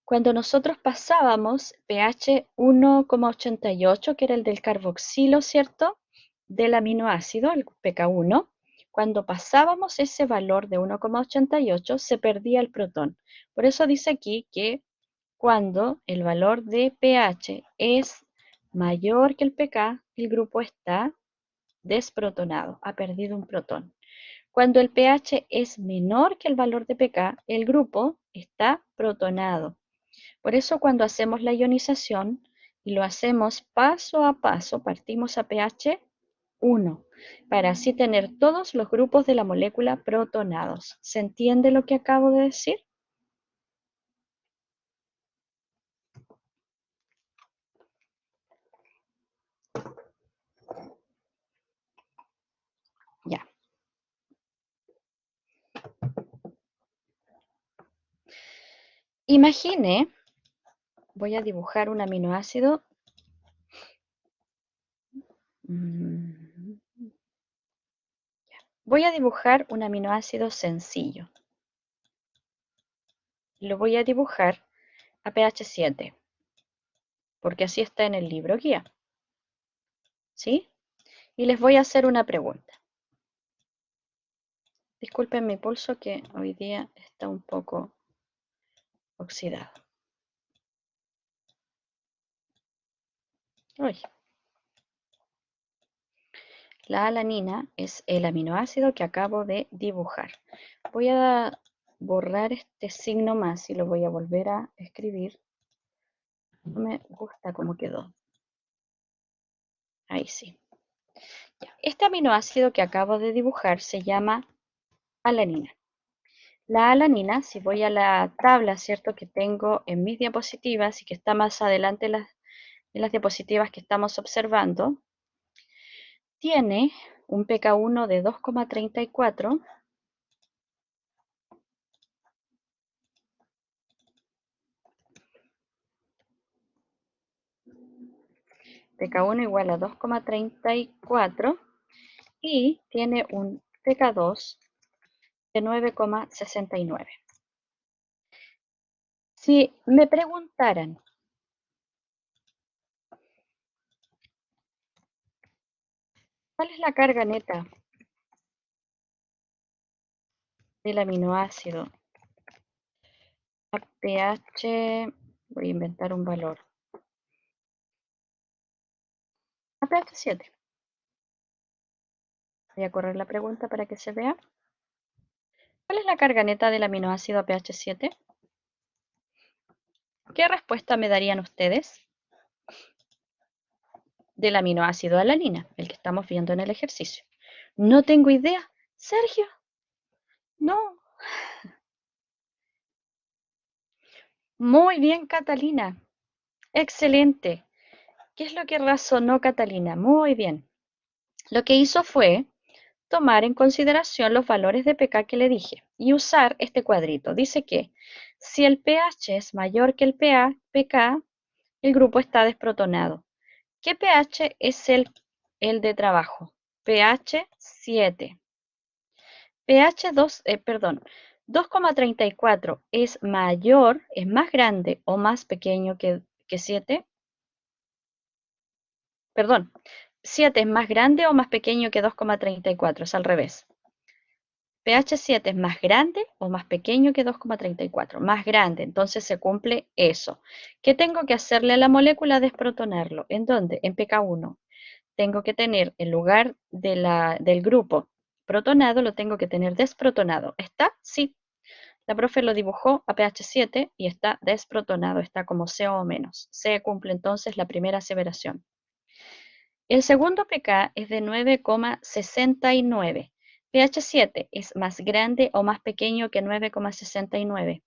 Cuando nosotros pasábamos pH 1,88, que era el del carboxilo, ¿cierto? Del aminoácido, el pK1, cuando pasábamos ese valor de 1,88 se perdía el protón. Por eso dice aquí que cuando el valor de pH es mayor que el pK, el grupo está desprotonado, ha perdido un protón. Cuando el pH es menor que el valor de pK, el grupo está protonado. Por eso cuando hacemos la ionización y lo hacemos paso a paso, partimos a pH 1 para así tener todos los grupos de la molécula protonados. ¿Se entiende lo que acabo de decir? Ya. Imagine, voy a dibujar un aminoácido. Voy a dibujar un aminoácido sencillo. Lo voy a dibujar a pH 7, porque así está en el libro guía. ¿Sí? Y les voy a hacer una pregunta. Disculpen mi pulso que hoy día está un poco oxidado. Uy. La alanina es el aminoácido que acabo de dibujar. Voy a borrar este signo más y lo voy a volver a escribir. No me gusta cómo quedó. Ahí sí. Ya. Este aminoácido que acabo de dibujar se llama alanina. La alanina, si voy a la tabla, ¿cierto?, que tengo en mis diapositivas y que está más adelante en las diapositivas que estamos observando, tiene un pK1 de 2,34, pK1 igual a 2,34 y tiene un pK2 de 9,69. Si me preguntaran, ¿cuál es la carga neta del aminoácido a pH? Voy a inventar un valor. A pH 7. Voy a correr la pregunta para que se vea. ¿Cuál es la carga neta del aminoácido a pH 7? ¿Qué respuesta me darían ustedes? Del aminoácido alanina, el que estamos viendo en el ejercicio. No tengo idea. Sergio, no. Muy bien, Catalina. Excelente. ¿Qué es lo que razonó Catalina? Muy bien. Lo que hizo fue tomar en consideración los valores de pK que le dije y usar este cuadrito. Dice que si el pH es mayor que el pK, el grupo está desprotonado. ¿Qué pH es el de trabajo? pH 7. pH 2,34 es mayor, es más grande o más pequeño que 7. Perdón, 7 es más grande o más pequeño que 2,34, es al revés. pH 7 es más grande o más pequeño que 2,34, más grande, entonces se cumple eso. ¿Qué tengo que hacerle a la molécula? Desprotonarlo. ¿En dónde? En pK1. Tengo que tener, en lugar del grupo protonado, lo tengo que tener desprotonado. ¿Está? Sí. La profe lo dibujó a pH 7 y está desprotonado, está como CO o menos. Se cumple entonces la primera aseveración. El segundo pK es de 9,69. pH 7 es más grande o más pequeño que 9,69.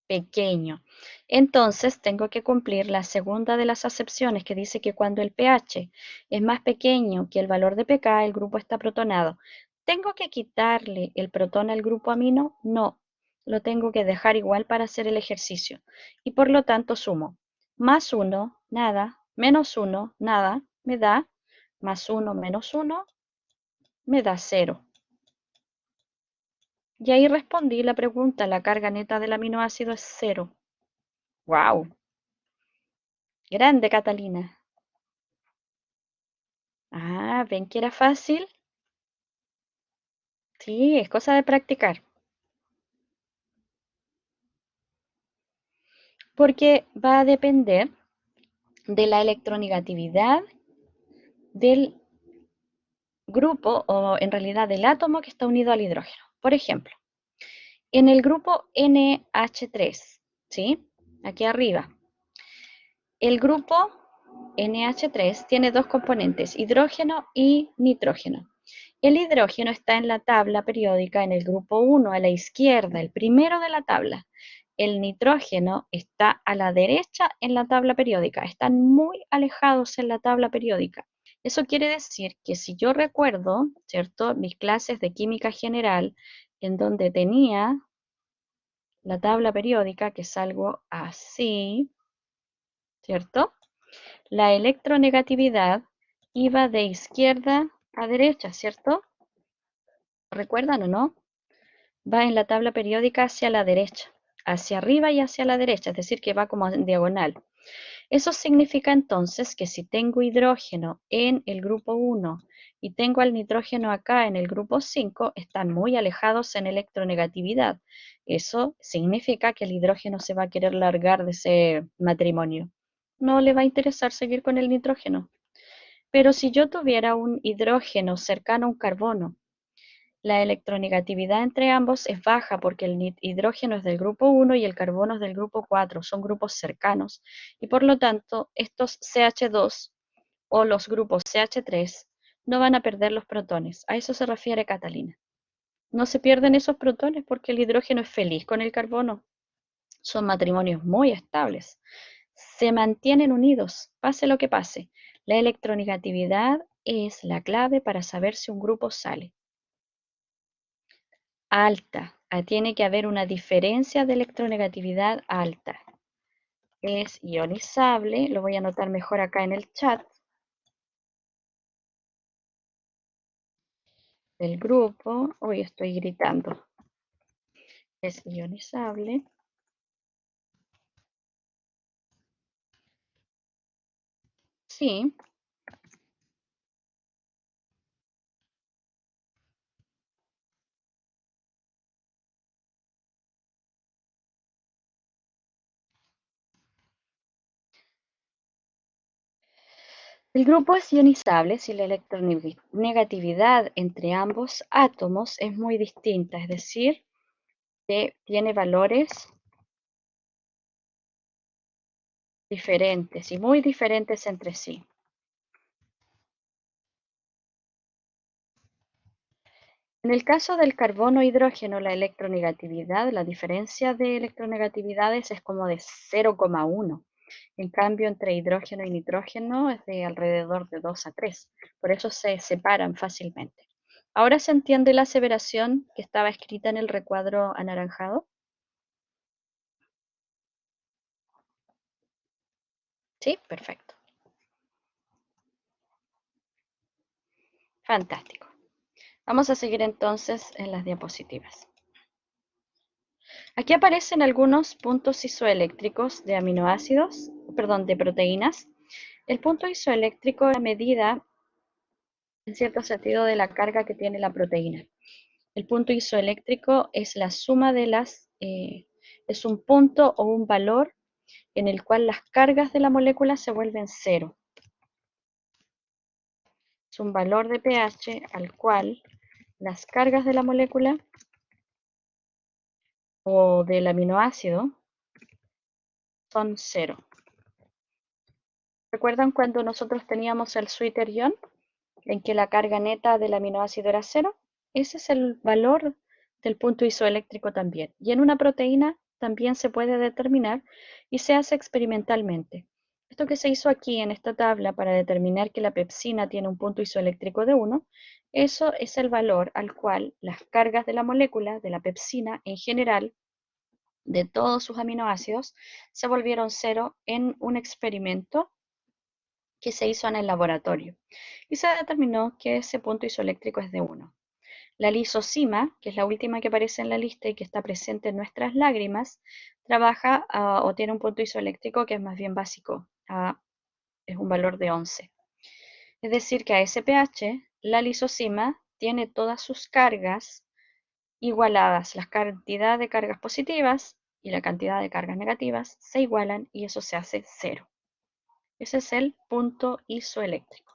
Pequeño. Entonces tengo que cumplir la segunda de las acepciones que dice que cuando el pH es más pequeño que el valor de pK, el grupo está protonado. ¿Tengo que quitarle el protón al grupo amino? No, lo tengo que dejar igual para hacer el ejercicio. Y por lo tanto sumo más 1, nada, menos 1, nada, me da más 1 menos 1, me da 0. Y ahí respondí la pregunta, la carga neta del aminoácido es 0. ¡Wow! Grande, Catalina. Ah, ¿ven que era fácil? Sí, es cosa de practicar. Porque va a depender de la electronegatividad del grupo o en realidad del átomo que está unido al hidrógeno. Por ejemplo, en el grupo NH3, ¿sí? Aquí arriba. El grupo NH3 tiene dos componentes, hidrógeno y nitrógeno. El hidrógeno está en la tabla periódica en el grupo 1 a la izquierda, el primero de la tabla. El nitrógeno está a la derecha en la tabla periódica. Están muy alejados en la tabla periódica. Eso quiere decir que si yo recuerdo, ¿cierto?, mis clases de química general, en donde tenía la tabla periódica, que es algo así, ¿cierto? La electronegatividad iba de izquierda a derecha, ¿cierto? ¿Recuerdan o no? Va en la tabla periódica hacia la derecha, hacia arriba y hacia la derecha, es decir, que va como en diagonal. Eso significa entonces que si tengo hidrógeno en el grupo 1 y tengo al nitrógeno acá en el grupo 5, están muy alejados en electronegatividad. Eso significa que el hidrógeno se va a querer largar de ese matrimonio. No le va a interesar seguir con el nitrógeno. Pero si yo tuviera un hidrógeno cercano a un carbono, la electronegatividad entre ambos es baja porque el hidrógeno es del grupo 1 y el carbono es del grupo 4, son grupos cercanos, y por lo tanto estos CH2 o los grupos CH3 no van a perder los protones. A eso se refiere Catalina. No se pierden esos protones porque el hidrógeno es feliz con el carbono. Son matrimonios muy estables. Se mantienen unidos, pase lo que pase. La electronegatividad es la clave para saber si un grupo sale. Alta. Tiene que haber una diferencia de electronegatividad alta. Es ionizable, lo voy a anotar mejor acá en el chat. El grupo, hoy estoy gritando, es ionizable. Sí. El grupo es ionizable si la electronegatividad entre ambos átomos es muy distinta, es decir, que tiene valores diferentes y muy diferentes entre sí. En el caso del carbono-hidrógeno, la electronegatividad, la diferencia de electronegatividades es como de 0,1. En cambio, entre hidrógeno y nitrógeno es de alrededor de 2 a 3. Por eso se separan fácilmente. ¿Ahora se entiende la aseveración que estaba escrita en el recuadro anaranjado? Sí, perfecto. Fantástico. Vamos a seguir entonces en las diapositivas. Aquí aparecen algunos puntos isoeléctricos de aminoácidos, perdón, de proteínas. El punto isoeléctrico es la medida, en cierto sentido, de la carga que tiene la proteína. El punto isoeléctrico es la suma de es un punto o un valor en el cual las cargas de la molécula se vuelven cero. Es un valor de pH al cual las cargas de la molécula o del aminoácido son cero. ¿Recuerdan cuando nosotros teníamos el Sweeter ion, en que la carga neta del aminoácido era cero? Ese es el valor del punto isoeléctrico también. Y en una proteína también se puede determinar y se hace experimentalmente. Esto que se hizo aquí en esta tabla para determinar que la pepsina tiene un punto isoeléctrico de 1, eso es el valor al cual las cargas de la molécula, de la pepsina en general, de todos sus aminoácidos, se volvieron cero en un experimento que se hizo en el laboratorio. Y se determinó que ese punto isoeléctrico es de 1. La lisosima, que es la última que aparece en la lista y que está presente en nuestras lágrimas, trabaja o tiene un punto isoeléctrico que es más bien básico, es un valor de 11. Es decir, que a ese pH, la lisosima tiene todas sus cargas igualadas. La cantidad de cargas positivas y la cantidad de cargas negativas se igualan y eso se hace cero. Ese es el punto isoeléctrico.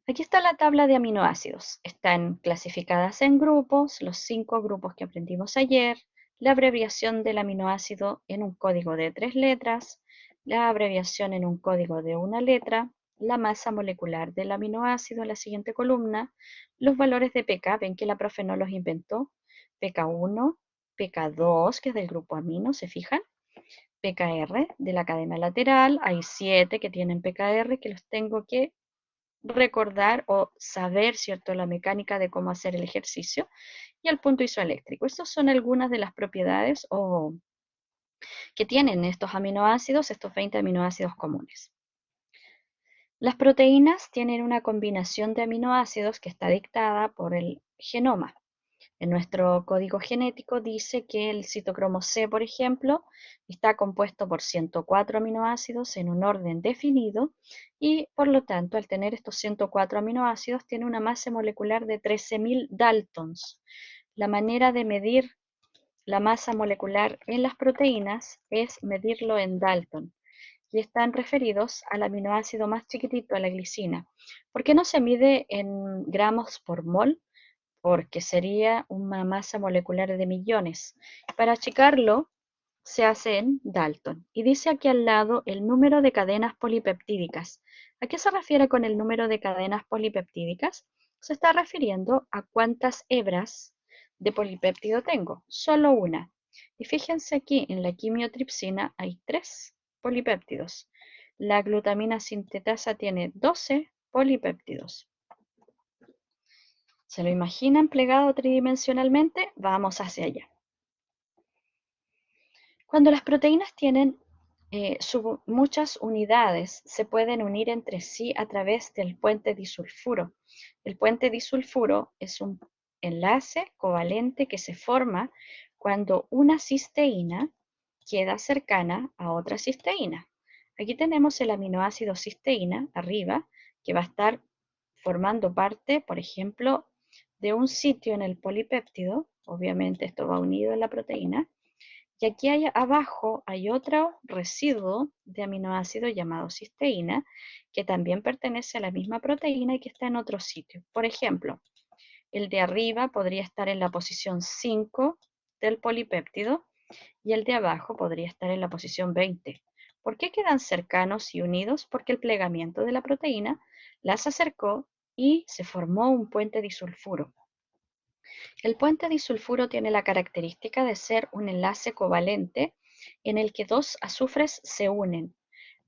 Aquí está la tabla de aminoácidos. Están clasificadas en grupos, los 5 grupos que aprendimos ayer, la abreviación del aminoácido en un código de 3 letras, la abreviación en un código de 1 letra, la masa molecular del aminoácido en la siguiente columna, los valores de pK, ven que la profe no los inventó, pK1, pK2, que es del grupo amino, ¿se fijan? pKr de la cadena lateral, hay 7 que tienen pKr que los tengo que recordar o saber, ¿cierto?, la mecánica de cómo hacer el ejercicio, y el punto isoeléctrico. Estas son algunas de las propiedades que tienen estos aminoácidos, estos 20 aminoácidos comunes. Las proteínas tienen una combinación de aminoácidos que está dictada por el genoma. En nuestro código genético dice que el citocromo C, por ejemplo, está compuesto por 104 aminoácidos en un orden definido y, por lo tanto, al tener estos 104 aminoácidos, tiene una masa molecular de 13.000 daltons. La manera de medir la masa molecular en las proteínas es medirlo en Dalton y están referidos al aminoácido más chiquitito, a la glicina. ¿Por qué no se mide en gramos por mol? Porque sería una masa molecular de millones. Para achicarlo, se hace en Dalton. Y dice aquí al lado el número de cadenas polipeptídicas. ¿A qué se refiere con el número de cadenas polipeptídicas? Se está refiriendo a cuántas hebras de polipéptido tengo. Solo una. Y fíjense aquí, en la quimiotripsina hay 3 polipéptidos. La glutamina sintetasa tiene 12 polipéptidos. ¿Se lo imaginan plegado tridimensionalmente? Vamos hacia allá. Cuando las proteínas tienen muchas unidades, se pueden unir entre sí a través del puente disulfuro. El puente disulfuro es un enlace covalente que se forma cuando una cisteína queda cercana a otra cisteína. Aquí tenemos el aminoácido cisteína arriba, que va a estar formando parte, por ejemplo, de un sitio en el polipéptido. Obviamente esto va unido en la proteína. Y aquí abajo hay otro residuo de aminoácido llamado cisteína, que también pertenece a la misma proteína y que está en otro sitio. Por ejemplo, el de arriba podría estar en la posición 5 del polipéptido y el de abajo podría estar en la posición 20. ¿Por qué quedan cercanos y unidos? Porque el plegamiento de la proteína las acercó y se formó un puente disulfuro. El puente disulfuro tiene la característica de ser un enlace covalente en el que dos azufres se unen.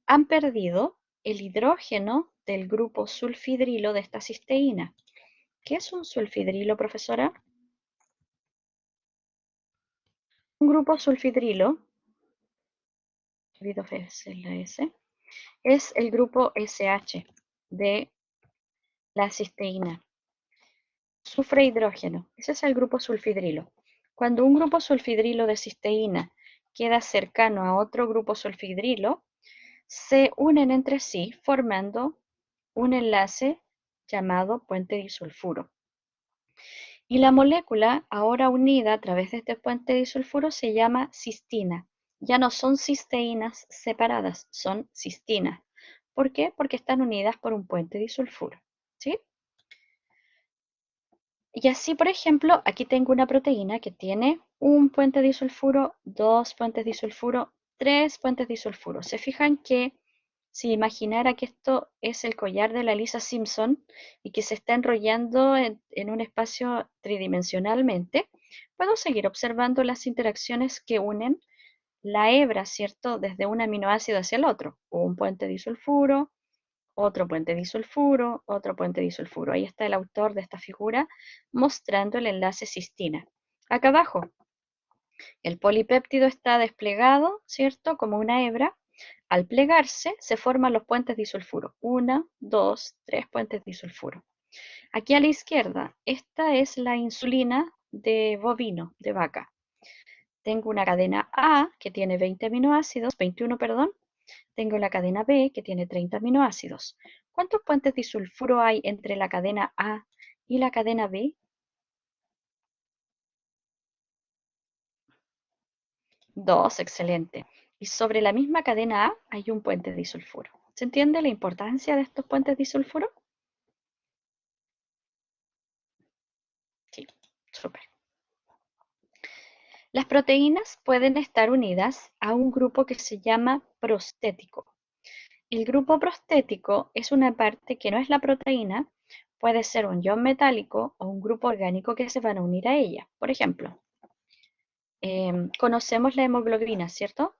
Han perdido el hidrógeno del grupo sulfidrilo de esta cisteína. ¿Qué es un sulfidrilo, profesora? Un grupo sulfidrilo, olvido la S, es el grupo SH de la cisteína. Azufre hidrógeno, ese es el grupo sulfidrilo. Cuando un grupo sulfidrilo de cisteína queda cercano a otro grupo sulfidrilo, se unen entre sí formando un enlace llamado puente disulfuro. Y la molécula, ahora unida a través de este puente disulfuro, se llama cistina. Ya no son cisteínas separadas, son cistinas. ¿Por qué? Porque están unidas por un puente disulfuro. ¿Sí? Y así, por ejemplo, aquí tengo una proteína que tiene un puente disulfuro, 2 puentes disulfuro, 3 puentes disulfuro. Se fijan que si imaginara que esto es el collar de la Lisa Simpson y que se está enrollando en un espacio tridimensionalmente, puedo seguir observando las interacciones que unen la hebra, ¿cierto?, desde un aminoácido hacia el otro. Un puente disulfuro, otro puente disulfuro, otro puente disulfuro. Ahí está el autor de esta figura mostrando el enlace cistina. Acá abajo, el polipéptido está desplegado, ¿cierto?, como una hebra. Al plegarse, se forman los puentes disulfuro. 1, 2, 3 puentes disulfuro. Aquí a la izquierda, esta es la insulina de bovino, de vaca. Tengo una cadena A que tiene 21, perdón. Tengo la cadena B que tiene 30 aminoácidos. ¿Cuántos puentes disulfuro hay entre la cadena A y la cadena B? 2, excelente. Y sobre la misma cadena A hay un puente disulfuro. ¿Se entiende la importancia de estos puentes disulfuro? Sí, súper. Las proteínas pueden estar unidas a un grupo que se llama prostético. El grupo prostético es una parte que no es la proteína, puede ser un ion metálico o un grupo orgánico que se van a unir a ella. Por ejemplo, conocemos la hemoglobina, ¿cierto?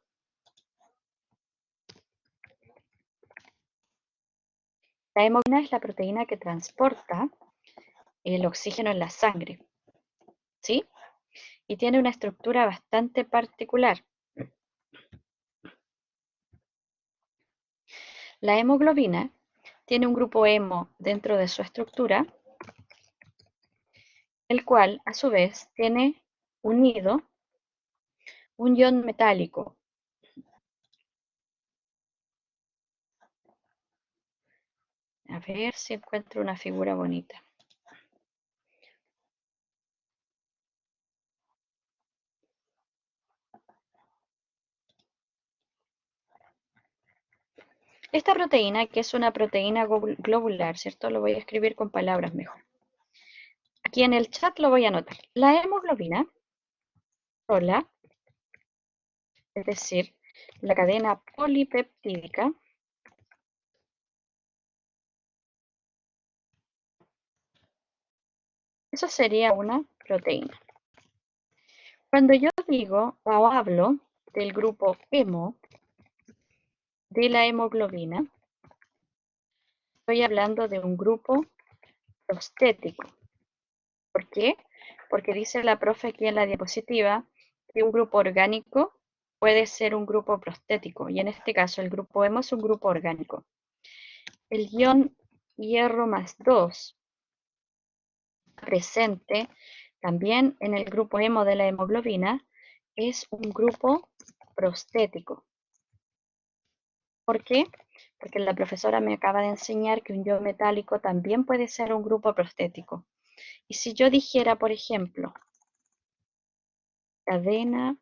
La hemoglobina es la proteína que transporta el oxígeno en la sangre, ¿sí? Y tiene una estructura bastante particular. La hemoglobina tiene un grupo hemo dentro de su estructura, el cual a su vez tiene unido un ion metálico. A ver si encuentro una figura bonita. Esta proteína, que es una proteína globular, ¿cierto? Lo voy a escribir con palabras mejor. Aquí en el chat lo voy a anotar. La hemoglobina sola, es decir, la cadena polipeptídica, eso sería una proteína. Cuando yo digo o hablo del grupo hemo de la hemoglobina, estoy hablando de un grupo prostético. ¿Por qué? Porque dice la profe aquí en la diapositiva que un grupo orgánico puede ser un grupo prostético, y en este caso el grupo hemo es un grupo orgánico. El ion hierro más 2 presente también en el grupo hemo de la hemoglobina es un grupo prostético. ¿Por qué? Porque la profesora me acaba de enseñar que un ion metálico también puede ser un grupo prostético. Y si yo dijera, por ejemplo, cadena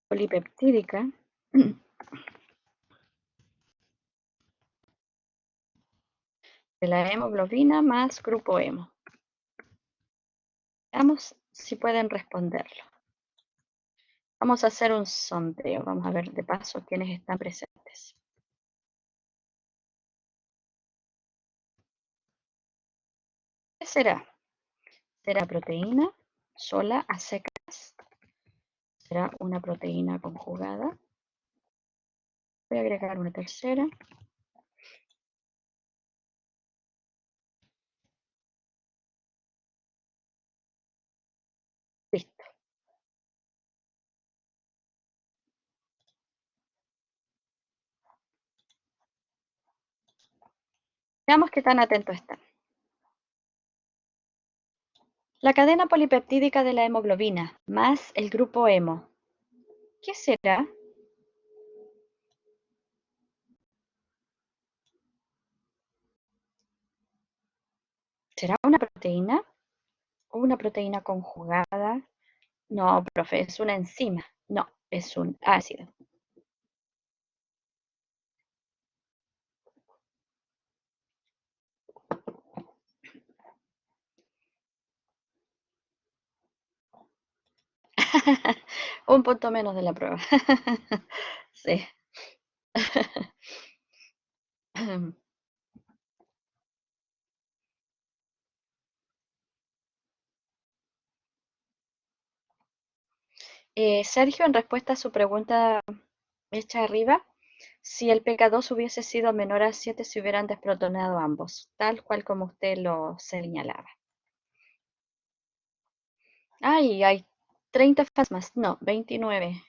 polipeptídica de la hemoglobina más grupo hemo. Veamos si pueden responderlo. Vamos a hacer un sondeo. Vamos a ver de paso quiénes están presentes. ¿Qué será? ¿Será proteína sola a secas? ¿Será una proteína conjugada? Voy a agregar una tercera. Listo. Veamos qué tan atentos están. La cadena polipeptídica de la hemoglobina más el grupo hemo. ¿Qué será? ¿Será una proteína o una proteína conjugada? No, profe, es una enzima. No, es un ácido. Un punto menos de la prueba. Sí. Sergio, en respuesta a su pregunta hecha arriba, si el pK2 hubiese sido menor a 7, se hubieran desprotonado ambos, tal cual como usted lo señalaba. Ay, hay 30 fantasmas. No, 29.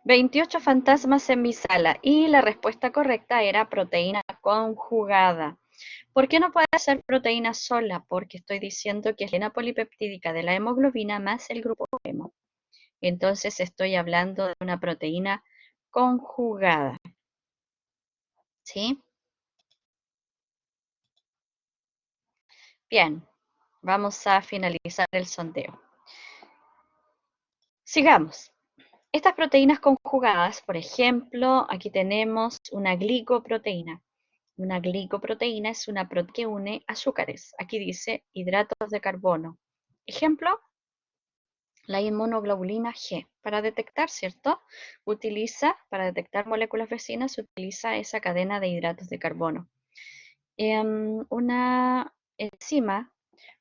...28 fantasmas en mi sala y la respuesta correcta era proteína conjugada. ¿Por qué no puede ser proteína sola? Porque estoy diciendo que es la polipeptídica de la hemoglobina más el grupo hemo. Entonces estoy hablando de una proteína conjugada. ¿Sí? Bien, vamos a finalizar el sondeo. Sigamos. Estas proteínas conjugadas, por ejemplo, aquí tenemos una glicoproteína. Una glicoproteína es una proteína que une azúcares. Aquí dice hidratos de carbono. Ejemplo, la inmunoglobulina G. Para detectar, ¿cierto? Para detectar moléculas vecinas, utiliza esa cadena de hidratos de carbono. Una enzima,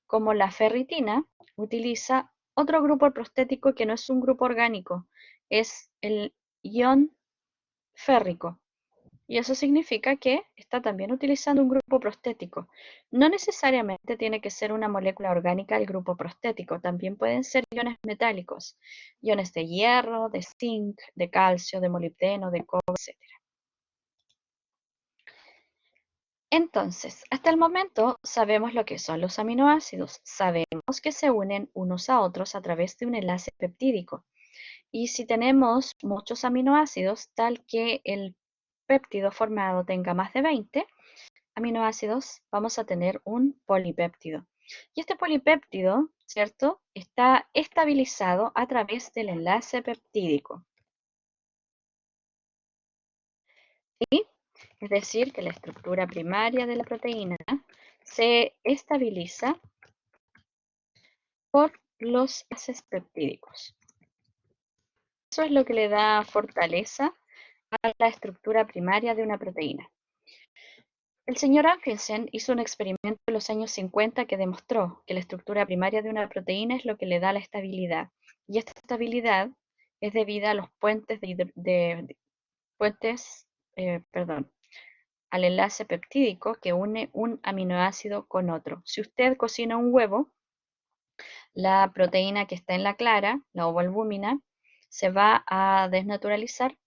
como la ferritina, utiliza otro grupo prostético que no es un grupo orgánico, es el ion férrico. Y eso significa que está también utilizando un grupo prostético. No necesariamente tiene que ser una molécula orgánica el grupo prostético, también pueden ser iones metálicos, iones de hierro, de zinc, de calcio, de molibdeno, de cobre, etc. Entonces, hasta el momento sabemos lo que son los aminoácidos, sabemos que se unen unos a otros a través de un enlace peptídico. Y si tenemos muchos aminoácidos, tal que el péptido formado tenga más de 20 aminoácidos, vamos a tener un polipéptido. Y este polipéptido, ¿cierto?, está estabilizado a través del enlace peptídico. ¿Sí? Es decir, que la estructura primaria de la proteína se estabiliza por los enlaces peptídicos. Eso es lo que le da fortaleza a la estructura primaria de una proteína. El señor Atkinson hizo un experimento en los años 50 que demostró que la estructura primaria de una proteína es lo que le da la estabilidad. Y esta estabilidad es debida a los puentes al enlace peptídico que une un aminoácido con otro. Si usted cocina un huevo, la proteína que está en la clara, la ovoalbúmina, se va a desnaturalizar,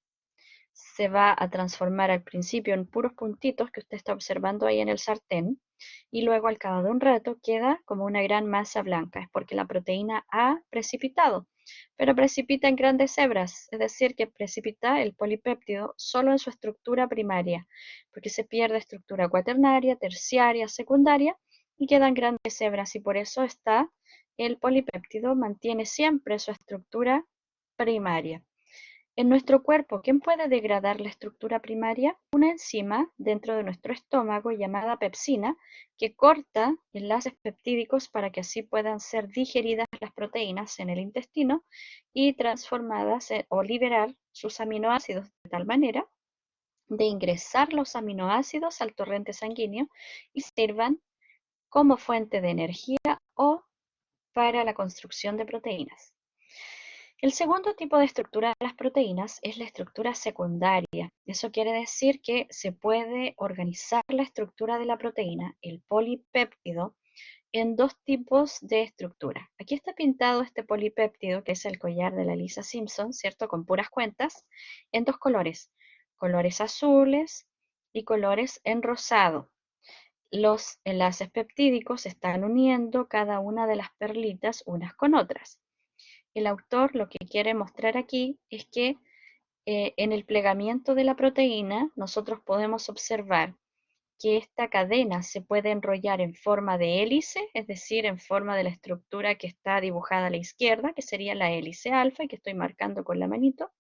se va a transformar al principio en puros puntitos que usted está observando ahí en el sartén y luego al cabo de un rato queda como una gran masa blanca. Es porque la proteína ha precipitado, pero precipita en grandes hebras, es decir, que precipita el polipéptido solo en su estructura primaria, porque se pierde estructura cuaternaria, terciaria, secundaria y quedan grandes hebras y por eso el polipéptido mantiene siempre su estructura primaria. En nuestro cuerpo, ¿quién puede degradar la estructura primaria? Una enzima dentro de nuestro estómago llamada pepsina que corta enlaces peptídicos para que así puedan ser digeridas las proteínas en el intestino y transformadas o liberar sus aminoácidos de tal manera de ingresar los aminoácidos al torrente sanguíneo y sirvan como fuente de energía o para la construcción de proteínas. El segundo tipo de estructura de las proteínas es la estructura secundaria. Eso quiere decir que se puede organizar la estructura de la proteína, el polipéptido, en dos tipos de estructura. Aquí está pintado este polipéptido, que es el collar de la Lisa Simpson, ¿cierto? Con puras cuentas, en dos colores, colores azules y colores en rosado. Los enlaces peptídicos se están uniendo cada una de las perlitas unas con otras. El autor lo que quiere mostrar aquí es que en el plegamiento de la proteína nosotros podemos observar que esta cadena se puede enrollar en forma de hélice, es decir, en forma de la estructura que está dibujada a la izquierda, que sería la hélice alfa y que estoy marcando con la manito,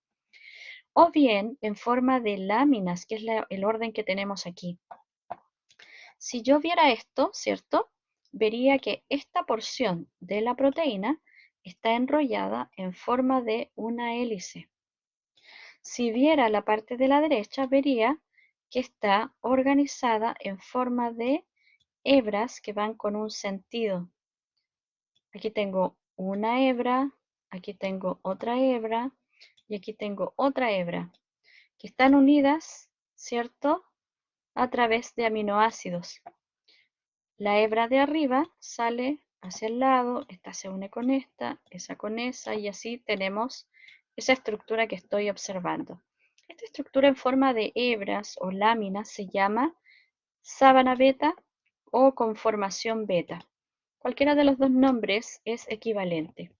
o bien en forma de láminas, que es el orden que tenemos aquí. Si yo viera esto, ¿cierto? Vería que esta porción de la proteína está enrollada en forma de una hélice. Si viera la parte de la derecha, vería que está organizada en forma de hebras que van con un sentido. Aquí tengo una hebra, aquí tengo otra hebra y aquí tengo otra hebra, que están unidas, ¿cierto?, a través de aminoácidos. La hebra de arriba sale hacia el lado, esta se une con esta, esa con esa, y así tenemos esa estructura que estoy observando. Esta estructura en forma de hebras o láminas se llama sábana beta o conformación beta. Cualquiera de los dos nombres es equivalente.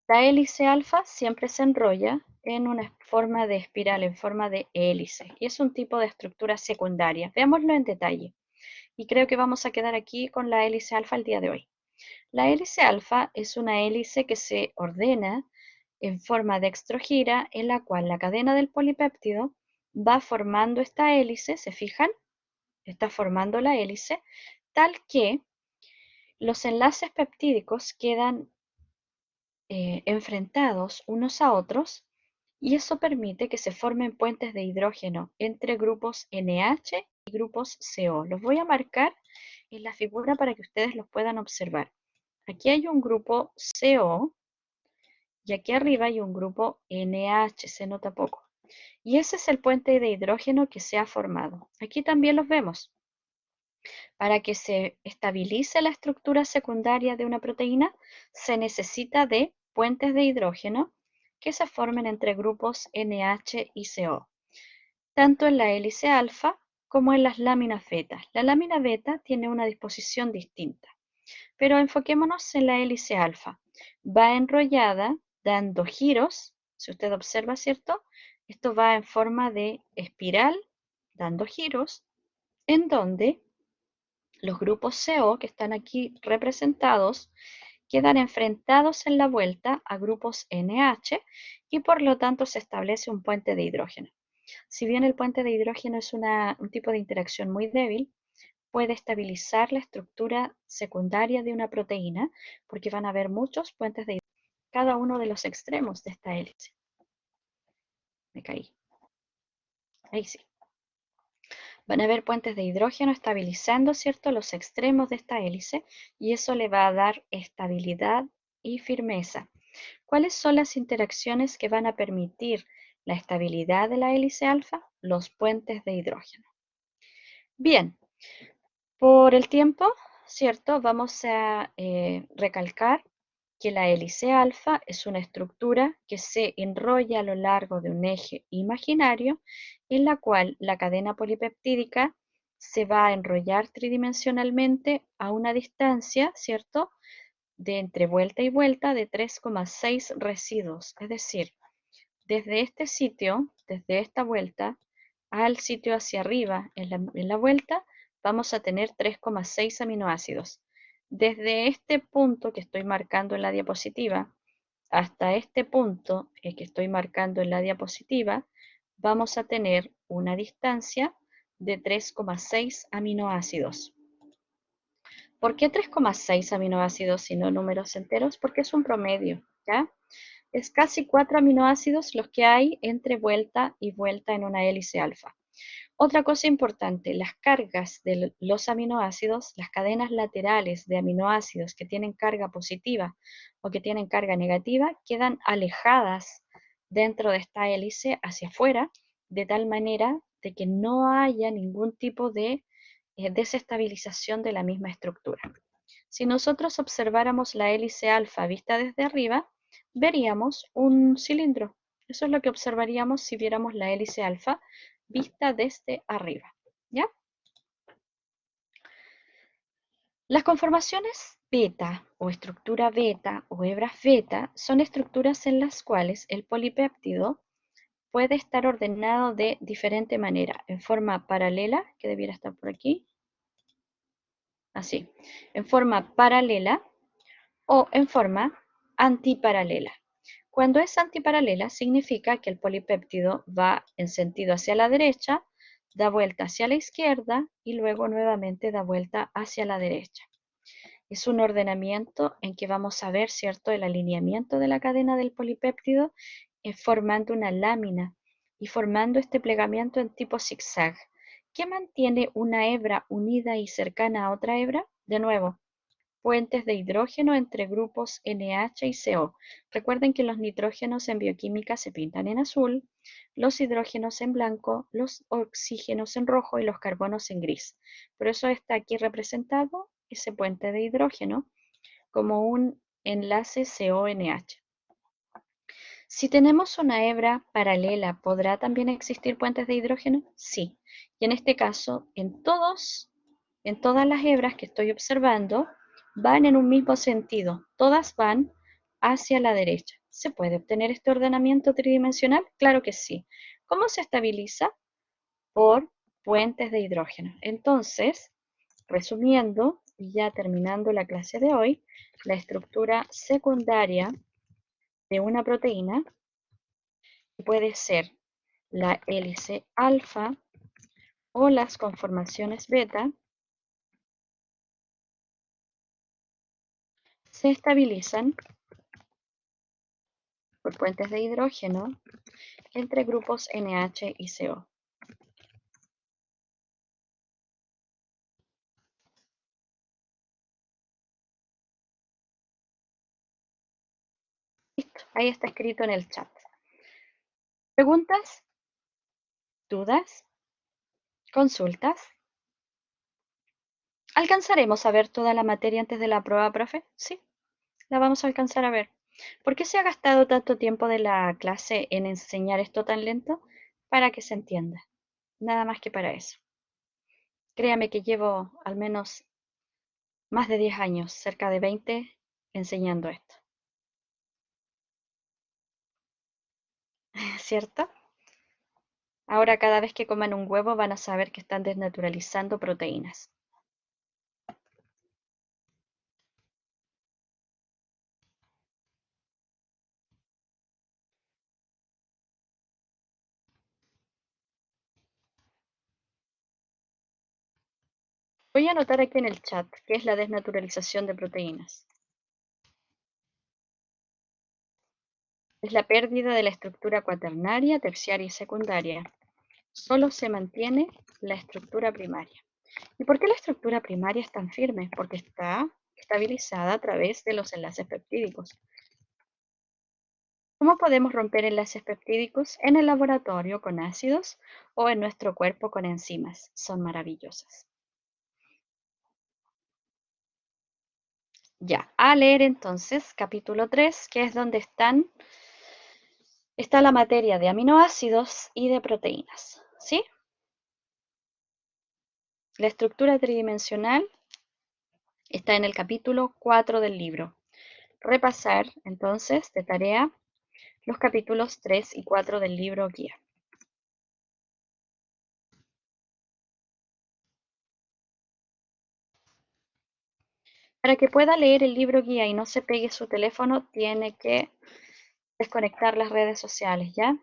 La hélice alfa siempre se enrolla en una forma de espiral, en forma de hélice, y es un tipo de estructura secundaria. Veámoslo en detalle. Y creo que vamos a quedar aquí con la hélice alfa el día de hoy. La hélice alfa es una hélice que se ordena en forma de dextrogira en la cual la cadena del polipéptido va formando esta hélice, ¿se fijan? Está formando la hélice, tal que los enlaces peptídicos quedan enfrentados unos a otros y eso permite que se formen puentes de hidrógeno entre grupos NH y grupos CO. Los voy a marcar en la figura para que ustedes los puedan observar. Aquí hay un grupo CO y aquí arriba hay un grupo NH, se nota poco. Y ese es el puente de hidrógeno que se ha formado. Aquí también los vemos. Para que se estabilice la estructura secundaria de una proteína, se necesita de puentes de hidrógeno que se formen entre grupos NH y CO, tanto en la hélice alfa como en las láminas beta. La lámina beta tiene una disposición distinta, pero enfoquémonos en la hélice alfa. Va enrollada dando giros, si usted observa, ¿cierto? Esto va en forma de espiral, dando giros, en donde los grupos CO que están aquí representados quedan enfrentados en la vuelta a grupos NH y por lo tanto se establece un puente de hidrógeno. Si bien el puente de hidrógeno es un tipo de interacción muy débil, puede estabilizar la estructura secundaria de una proteína porque van a haber muchos puentes de hidrógeno en cada uno de los extremos de esta hélice. Me caí. Ahí sí. Van a haber puentes de hidrógeno estabilizando, ¿cierto?, los extremos de esta hélice y eso le va a dar estabilidad y firmeza. ¿Cuáles son las interacciones que van a permitir la estabilidad de la hélice alfa? Los puentes de hidrógeno. Bien, por el tiempo, ¿cierto?, vamos a recalcar que la hélice alfa es una estructura que se enrolla a lo largo de un eje imaginario en la cual la cadena polipeptídica se va a enrollar tridimensionalmente a una distancia, ¿cierto?, de entre vuelta y vuelta de 3,6 residuos. Es decir, desde este sitio, desde esta vuelta, al sitio hacia arriba en la vuelta, vamos a tener 3,6 aminoácidos. Desde este punto que estoy marcando en la diapositiva hasta este punto que estoy marcando en la diapositiva, vamos a tener una distancia de 3,6 aminoácidos. ¿Por qué 3,6 aminoácidos y no números enteros? Porque es un promedio, ¿ya? Es casi 4 aminoácidos los que hay entre vuelta y vuelta en una hélice alfa. Otra cosa importante, las cargas de los aminoácidos, las cadenas laterales de aminoácidos que tienen carga positiva o que tienen carga negativa, quedan alejadas dentro de esta hélice hacia afuera, de tal manera de que no haya ningún tipo de desestabilización de la misma estructura. Si nosotros observáramos la hélice alfa vista desde arriba, veríamos un cilindro. Eso es lo que observaríamos si viéramos la hélice alfa vista desde arriba, ¿ya? Las conformaciones beta o estructura beta o hebras beta son estructuras en las cuales el polipéptido puede estar ordenado de diferente manera, en forma paralela, que debiera estar por aquí, así, en forma paralela o en forma antiparalela. Cuando es antiparalela significa que el polipéptido va en sentido hacia la derecha, da vuelta hacia la izquierda y luego nuevamente da vuelta hacia la derecha. Es un ordenamiento en que vamos a ver, ¿cierto?, el alineamiento de la cadena del polipéptido formando una lámina y formando este plegamiento en tipo zigzag. ¿Qué mantiene una hebra unida y cercana a otra hebra? De nuevo, puentes de hidrógeno entre grupos NH y CO. Recuerden que los nitrógenos en bioquímica se pintan en azul, los hidrógenos en blanco, los oxígenos en rojo y los carbonos en gris. Por eso está aquí representado ese puente de hidrógeno como un enlace CONH. Si tenemos una hebra paralela, ¿podrá también existir puentes de hidrógeno? Sí. Y en este caso, en todas las hebras que estoy observando, van en un mismo sentido. Todas van hacia la derecha. ¿Se puede obtener este ordenamiento tridimensional? Claro que sí. ¿Cómo se estabiliza? Por puentes de hidrógeno. Entonces, resumiendo y ya terminando la clase de hoy, la estructura secundaria de una proteína puede ser la hélice alfa o las conformaciones beta, se estabilizan por puentes de hidrógeno entre grupos NH y CO. Ahí está escrito en el chat. ¿Preguntas? ¿Dudas? ¿Consultas? ¿Alcanzaremos a ver toda la materia antes de la prueba, profe? Sí, la vamos a alcanzar a ver. ¿Por qué se ha gastado tanto tiempo de la clase en enseñar esto tan lento? Para que se entienda. Nada más que para eso. Créame que llevo al menos más de 10 años, cerca de 20, enseñando esto. ¿Cierto? Ahora cada vez que coman un huevo van a saber que están desnaturalizando proteínas. Voy a anotar aquí en el chat qué es la desnaturalización de proteínas. Es la pérdida de la estructura cuaternaria, terciaria y secundaria. Solo se mantiene la estructura primaria. ¿Y por qué la estructura primaria es tan firme? Porque está estabilizada a través de los enlaces peptídicos. ¿Cómo podemos romper enlaces peptídicos? En el laboratorio con ácidos o en nuestro cuerpo con enzimas. Son maravillosas. Ya, a leer entonces capítulo 3, que es donde está la materia de aminoácidos y de proteínas. ¿Sí? La estructura tridimensional está en el capítulo 4 del libro. Repasar entonces de tarea los capítulos 3 y 4 del libro guía. Para que pueda leer el libro guía y no se pegue su teléfono, tiene que desconectar las redes sociales, ¿ya?